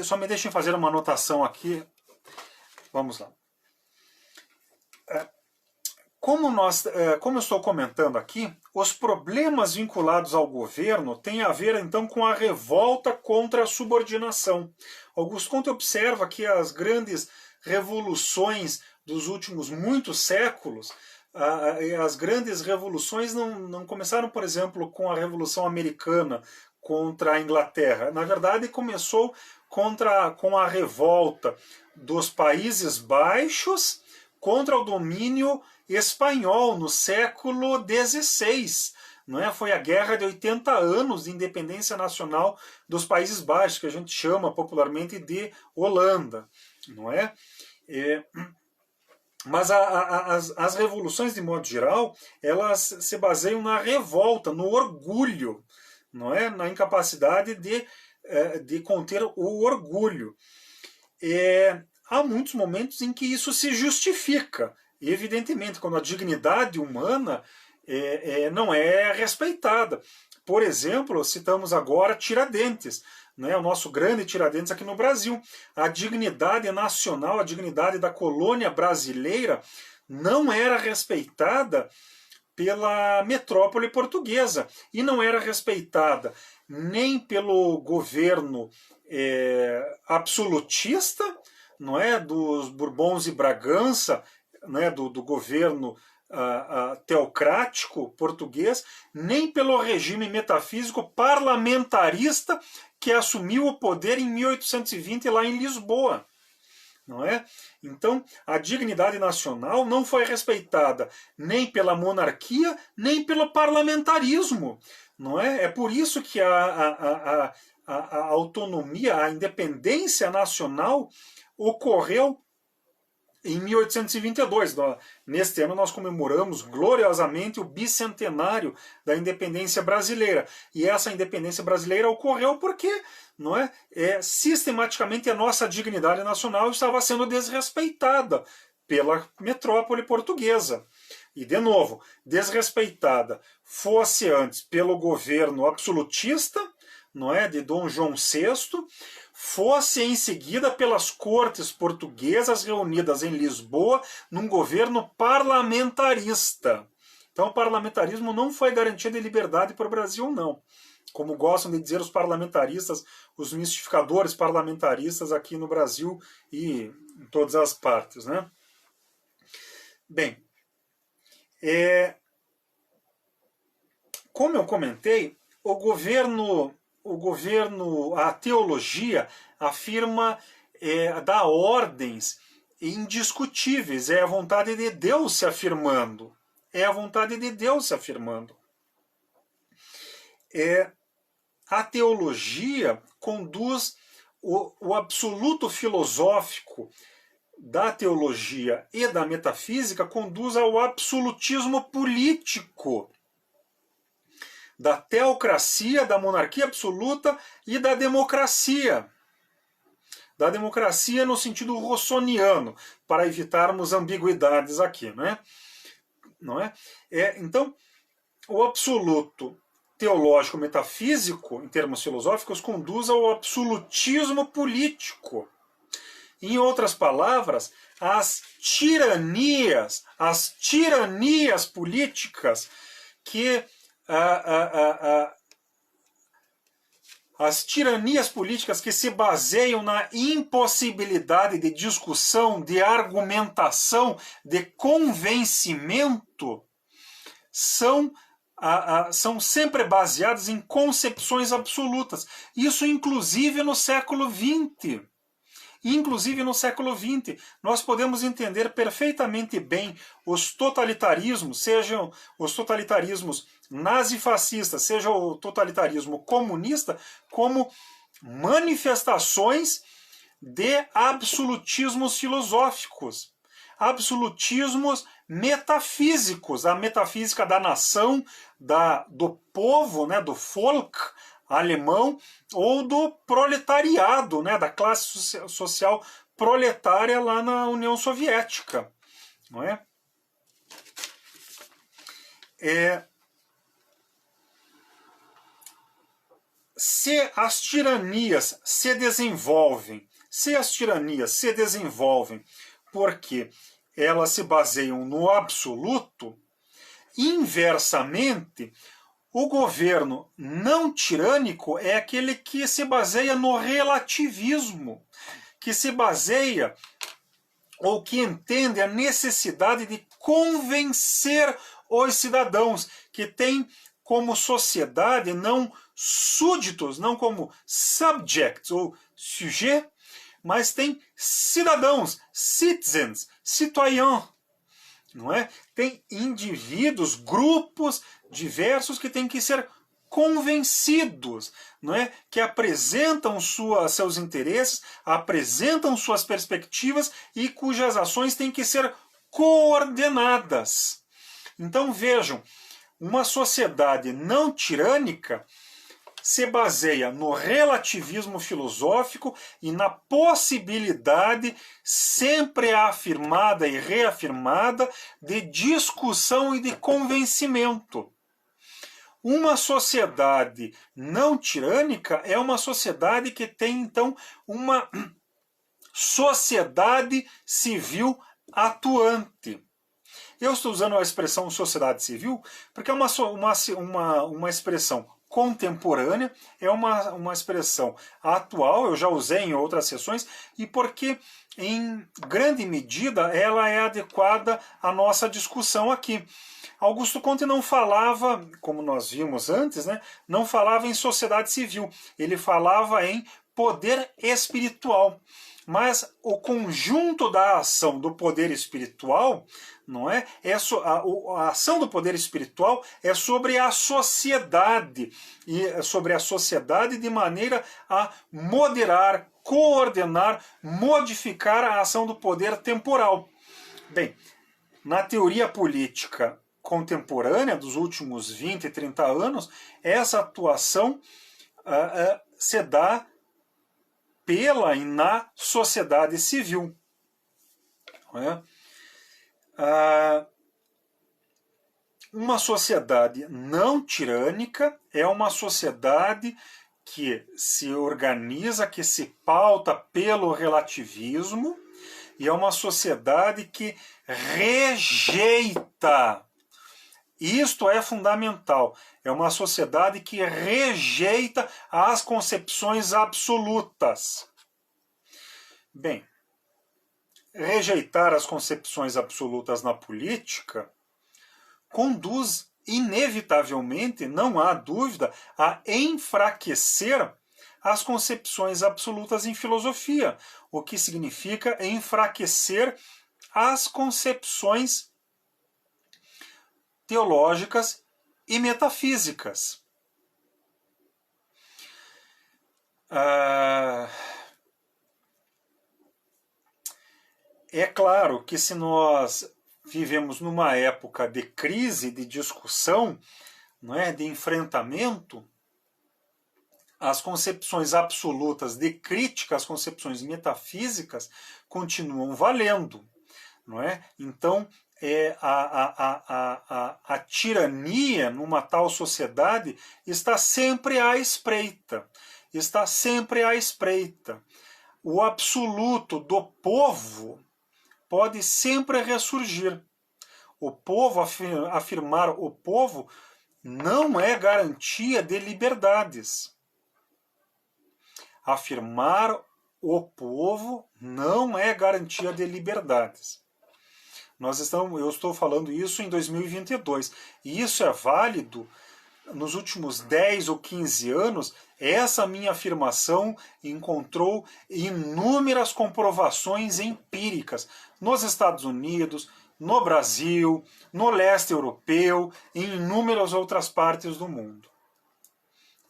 Só me deixem fazer uma anotação aqui. Vamos lá. Como eu estou comentando aqui, os problemas vinculados ao governo têm a ver, então, com a revolta contra a subordinação. Augusto Comte observa que as grandes revoluções dos últimos muitos séculos, as grandes revoluções não começaram, por exemplo, com a Revolução Americana contra a Inglaterra. Na verdade, começou com a revolta dos Países Baixos contra o domínio espanhol no século XVI. Não é? Foi a Guerra de 80 anos de independência nacional dos Países Baixos, que a gente chama popularmente de Holanda. não é? Mas as revoluções, de modo geral, elas se baseiam na revolta, no orgulho, não é? Na incapacidade de conter o orgulho. Há muitos momentos em que isso se justifica. Evidentemente, quando a dignidade humana não é respeitada. Por exemplo, citamos agora Tiradentes, né, o nosso grande Tiradentes aqui no Brasil. A dignidade nacional, a dignidade da colônia brasileira não era respeitada pela metrópole portuguesa e não era respeitada nem pelo governo absolutista, não é, dos Bourbons e Bragança, né, do governo teocrático português, nem pelo regime metafísico parlamentarista que assumiu o poder em 1820 lá em Lisboa. Não é? Então, a dignidade nacional não foi respeitada nem pela monarquia, nem pelo parlamentarismo. Não é? É por isso que a autonomia, a independência nacional ocorreu em 1822. Neste ano nós comemoramos gloriosamente o bicentenário da independência brasileira. E essa independência brasileira ocorreu porque, não é, sistematicamente a nossa dignidade nacional estava sendo desrespeitada pela metrópole portuguesa. E, de novo, desrespeitada fosse antes pelo governo absolutista, não é, de Dom João VI, fosse em seguida pelas cortes portuguesas reunidas em Lisboa num governo parlamentarista. Então o parlamentarismo não foi garantia de liberdade para o Brasil, não. Como gostam de dizer os parlamentaristas, os mistificadores parlamentaristas aqui no Brasil e em todas as partes, né? Bem, como eu comentei, a teologia afirma, dá ordens indiscutíveis, é a vontade de Deus se afirmando. É a vontade de Deus se afirmando. A teologia conduz o absoluto filosófico da teologia e da metafísica, conduz ao absolutismo político da teocracia, da monarquia absoluta e da democracia. Da democracia no sentido rossoniano, para evitarmos ambiguidades aqui, né? Não é? Então, o absoluto teológico metafísico, em termos filosóficos, conduz ao absolutismo político. Em outras palavras, as tiranias políticas que as tiranias políticas que se baseiam na impossibilidade de discussão, de argumentação, de convencimento, são sempre baseadas em concepções absolutas. Isso inclusive no século XX. Inclusive no século XX, nós podemos entender perfeitamente bem os totalitarismos, sejam os totalitarismos nazifascistas, seja o totalitarismo comunista, como manifestações de absolutismos filosóficos, absolutismos metafísicos, a metafísica da nação, do povo, né, do Volk alemão, ou do proletariado, né, da classe social proletária lá na União Soviética. Não é? Se as tiranias se desenvolvem porque elas se baseiam no absoluto, inversamente, o governo não tirânico é aquele que se baseia no relativismo, que se baseia ou que entende a necessidade de convencer os cidadãos, que tem como sociedade não súditos, não como subjects ou sujet, mas tem cidadãos, citizens, citoyens, não é? Tem indivíduos, grupos diversos que têm que ser convencidos, não é? Que apresentam seus interesses, apresentam suas perspectivas e cujas ações têm que ser coordenadas. Então vejam, uma sociedade não tirânica se baseia no relativismo filosófico e na possibilidade sempre afirmada e reafirmada de discussão e de convencimento. Uma sociedade não tirânica é uma sociedade que tem, então, uma sociedade civil atuante. Eu estou usando a expressão sociedade civil porque é uma expressão contemporânea, é uma expressão atual, eu já usei em outras sessões, e porque, em grande medida, ela é adequada à nossa discussão aqui. Augusto Comte não falava, como nós vimos antes, né, não falava em sociedade civil, ele falava em poder espiritual. Mas o conjunto da ação do poder espiritual, não é? A ação do poder espiritual é sobre a sociedade, e sobre a sociedade de maneira a moderar, coordenar, modificar a ação do poder temporal. Bem, na teoria política contemporânea dos últimos 20 e 30 anos, essa atuação se dá pela e na sociedade civil. Uma sociedade não tirânica é uma sociedade que se organiza, que se pauta pelo relativismo, e é uma sociedade que rejeita. Isto é fundamental. É uma sociedade que rejeita as concepções absolutas. Bem, rejeitar as concepções absolutas na política conduz inevitavelmente, não há dúvida, a enfraquecer as concepções absolutas em filosofia, o que significa enfraquecer as concepções teológicas e metafísicas. É claro que se nós vivemos numa época de crise, de discussão, não é, de enfrentamento, as concepções absolutas de crítica às concepções metafísicas continuam valendo, não é? Então, a tirania numa tal sociedade está sempre à espreita. Está sempre à espreita. O absoluto do povo pode sempre ressurgir. O povo, afirmar o povo, não é garantia de liberdades. Afirmar o povo não é garantia de liberdades. Eu estou falando isso em 2022. E isso é válido nos últimos 10 ou 15 anos. Essa minha afirmação encontrou inúmeras comprovações empíricas nos Estados Unidos, no Brasil, no leste europeu e em inúmeras outras partes do mundo.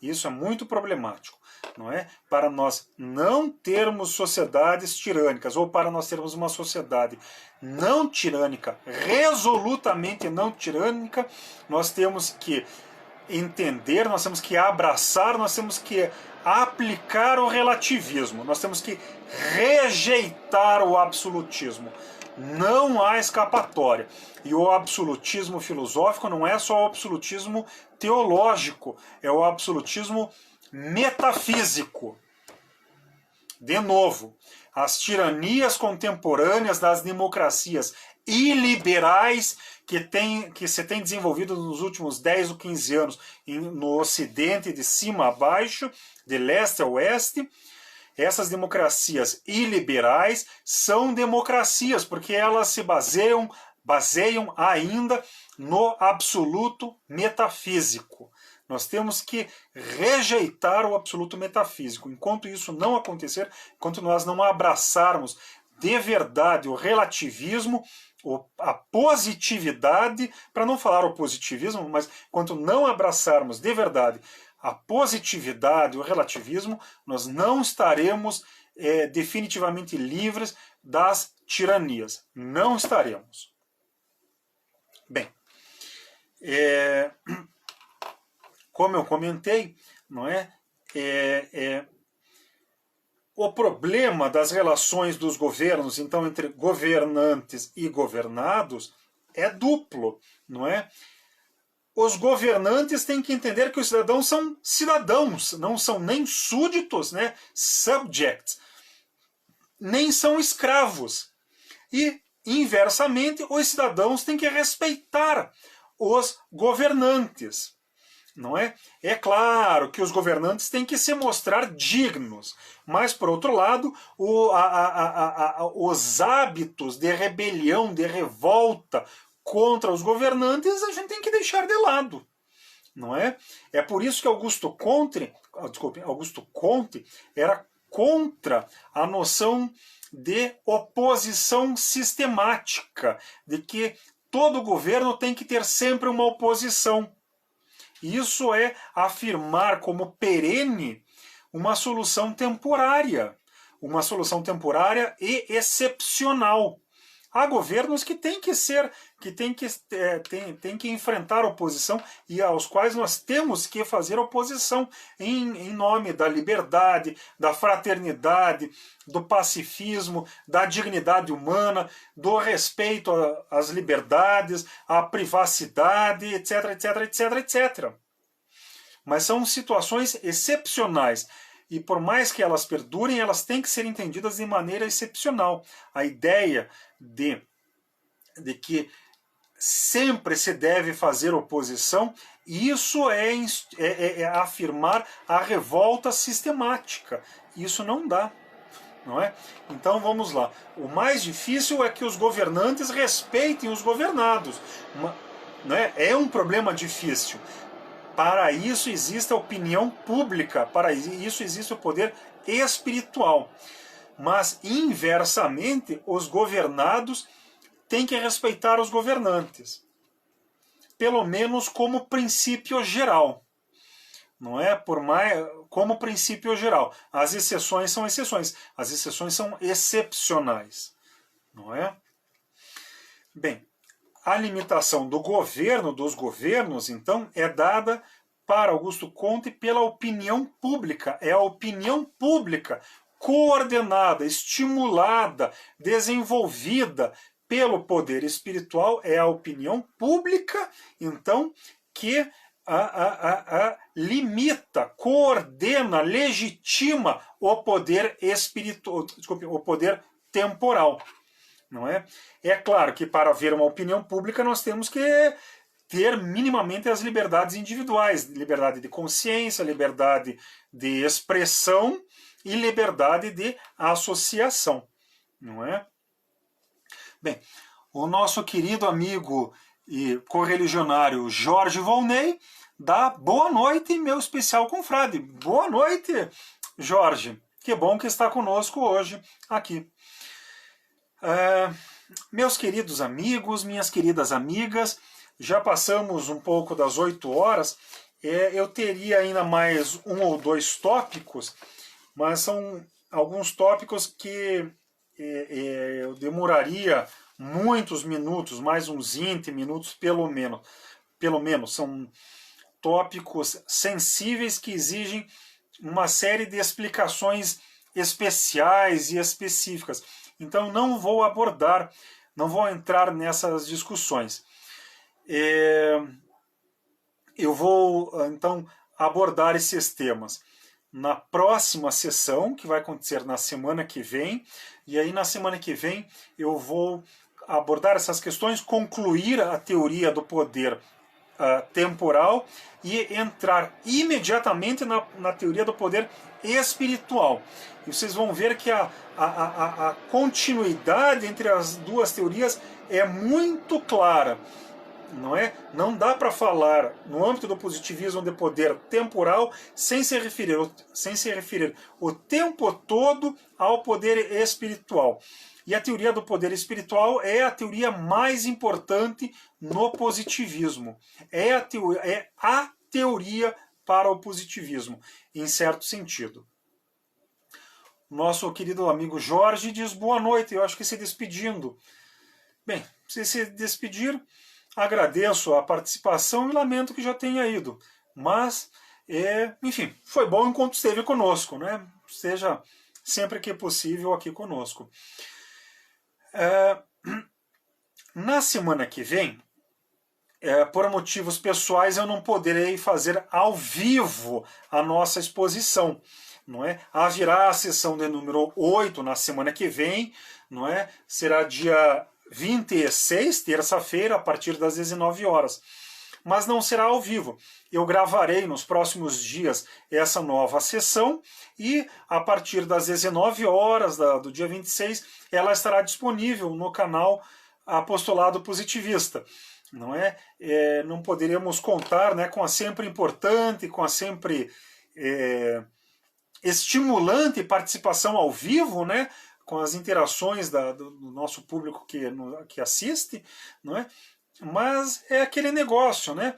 Isso é muito problemático, não é? Para nós não termos sociedades tirânicas, ou para nós termos uma sociedade não tirânica, resolutamente não tirânica, nós temos que entender, nós temos que abraçar, nós temos que aplicar o relativismo, nós temos que rejeitar o absolutismo. Não há escapatória. E o absolutismo filosófico não é só o absolutismo teológico, é o absolutismo metafísico. De novo, as tiranias contemporâneas das democracias iliberais que se tem desenvolvido nos últimos 10 ou 15 anos no Ocidente, de cima a baixo, de leste a oeste, essas democracias iliberais são democracias porque elas se baseiam ainda no absoluto metafísico. Nós temos que rejeitar o absoluto metafísico. Enquanto isso não acontecer, enquanto nós não abraçarmos de verdade o relativismo, a positividade, para não falar o positivismo, mas quando não abraçarmos de verdade a positividade, o relativismo, nós não estaremos definitivamente livres das tiranias. Não estaremos. Bem, como eu comentei, não é? O problema das relações dos governos, então, entre governantes e governados, é duplo, não é? Os governantes têm que entender que os cidadãos são cidadãos, não são nem súditos, né? Subjects, nem são escravos. E, inversamente, os cidadãos têm que respeitar os governantes. Não é? É claro que os governantes têm que se mostrar dignos, mas, por outro lado, os hábitos de rebelião, de revolta contra os governantes, a gente tem que deixar de lado. Não é? É por isso que Augusto Comte era contra a noção de oposição sistemática, de que todo governo tem que ter sempre uma oposição. Isso é afirmar como perene uma solução temporária e excepcional. Há governos que têm que enfrentar oposição e aos quais nós temos que fazer oposição em nome da liberdade, da fraternidade, do pacifismo, da dignidade humana, do respeito às liberdades, à privacidade, etc, etc, etc, etc. Mas são situações excepcionais. E por mais que elas perdurem, elas têm que ser entendidas de maneira excepcional. A ideia de que sempre se deve fazer oposição, isso é afirmar a revolta sistemática. Isso não dá. Não é? Então vamos lá. O mais difícil é que os governantes respeitem os governados. Não é? É um problema difícil. Para isso existe a opinião pública, para isso existe o poder espiritual. Mas, inversamente, os governados têm que respeitar os governantes. Pelo menos como princípio geral. Não é? Como princípio geral. As exceções são exceções. As exceções são excepcionais. Não é? Bem, a limitação do governo, dos governos, então, é dada para Augusto Comte pela opinião pública. É a opinião pública coordenada, estimulada, desenvolvida pelo poder espiritual. É a opinião pública, então, que limita, coordena, legitima o poder espiritual, o poder temporal. Não é? É claro que para haver uma opinião pública nós temos que ter minimamente as liberdades individuais, liberdade de consciência, liberdade de expressão e liberdade de associação, não é? Bem, o nosso querido amigo e correligionário Jorge Volney dá boa noite, meu especial confrade. Boa noite, Jorge. Que bom que está conosco hoje aqui. Meus queridos amigos, minhas queridas amigas, já passamos um pouco das 8 horas. Eu teria ainda mais 1 ou 2 tópicos, mas são alguns tópicos que eu demoraria muitos minutos, mais uns 20 minutos pelo menos. São tópicos sensíveis que exigem uma série de explicações especiais e específicas. Então não vou entrar nessas discussões. Eu vou, então, abordar esses temas na próxima sessão, que vai acontecer na semana que vem, e aí na semana que vem eu vou abordar essas questões, concluir a teoria do poder temporal e entrar imediatamente na teoria do poder espiritual. E vocês vão ver que a continuidade entre as duas teorias é muito clara. Não é? Não dá para falar no âmbito do positivismo de poder temporal sem se referir o tempo todo ao poder espiritual. E a teoria do poder espiritual é a teoria mais importante no positivismo. É a teoria para o positivismo, em certo sentido. Nosso querido amigo Jorge diz boa noite, eu acho que se despedindo. Bem, se despedir, agradeço a participação e lamento que já tenha ido. Mas, enfim, foi bom enquanto esteve conosco, né? Esteja sempre que possível aqui conosco. Na semana que vem, por motivos pessoais, eu não poderei fazer ao vivo a nossa exposição. Não é? Haverá a sessão de número 8 na semana que vem, não é? Será dia 26, terça-feira, a partir das 19 horas. Mas não será ao vivo. Eu gravarei nos próximos dias essa nova sessão e a partir das 19 horas do dia 26 ela estará disponível no canal Apostolado Positivista. Não é? Não poderíamos contar, né, com a sempre importante, com a sempre estimulante participação ao vivo, né, com as interações do nosso público que assiste, não é? Mas é aquele negócio, né?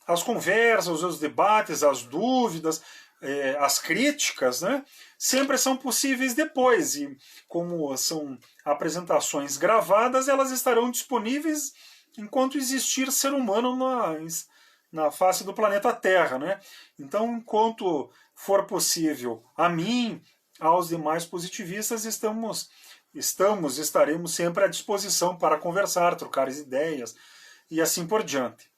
As conversas, os debates, as dúvidas, as críticas, né? Sempre são possíveis depois, e como são apresentações gravadas, elas estarão disponíveis enquanto existir ser humano na face do planeta Terra, né? Então, enquanto for possível a mim, aos demais positivistas, estaremos sempre à disposição para conversar, trocar as ideias e assim por diante.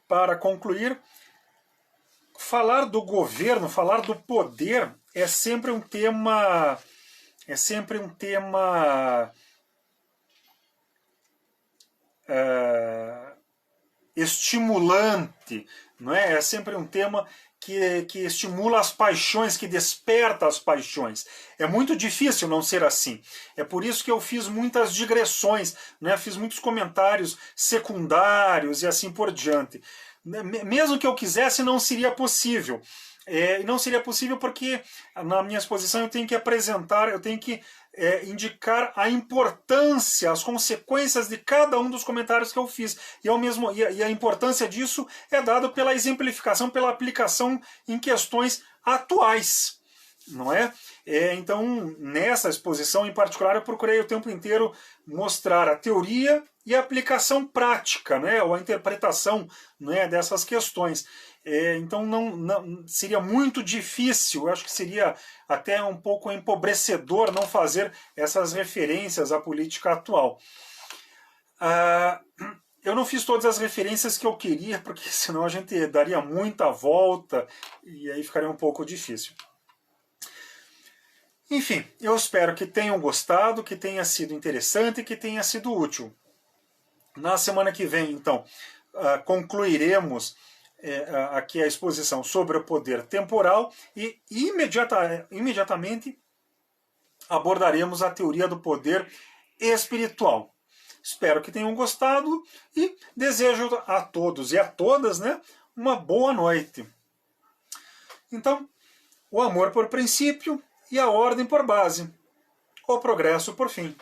Para concluir, falar do governo, falar do poder é sempre um tema estimulante, não é? É sempre um tema que estimula as paixões, que desperta as paixões. É muito difícil não ser assim. É por isso que eu fiz muitas digressões, né? Fiz muitos comentários secundários e assim por diante. Mesmo que eu quisesse, não seria possível. Não seria possível porque na minha exposição eu tenho que apresentar, eu tenho que indicar a importância, as consequências de cada um dos comentários que eu fiz. E a importância disso é dada pela exemplificação, pela aplicação em questões atuais. Não é? Então, nessa exposição em particular, eu procurei o tempo inteiro mostrar a teoria e a aplicação prática, né, ou a interpretação, né, dessas questões. Então não seria muito difícil, eu acho que seria até um pouco empobrecedor não fazer essas referências à política atual. Eu não fiz todas as referências que eu queria, porque senão a gente daria muita volta e aí ficaria um pouco difícil. Enfim, eu espero que tenham gostado, que tenha sido interessante e que tenha sido útil. Na semana que vem, então, concluiremos aqui a exposição sobre o poder temporal e imediatamente abordaremos a teoria do poder espiritual. Espero que tenham gostado e desejo a todos e a todas, né, uma boa noite. Então, o amor por princípio e a ordem por base, o progresso por fim.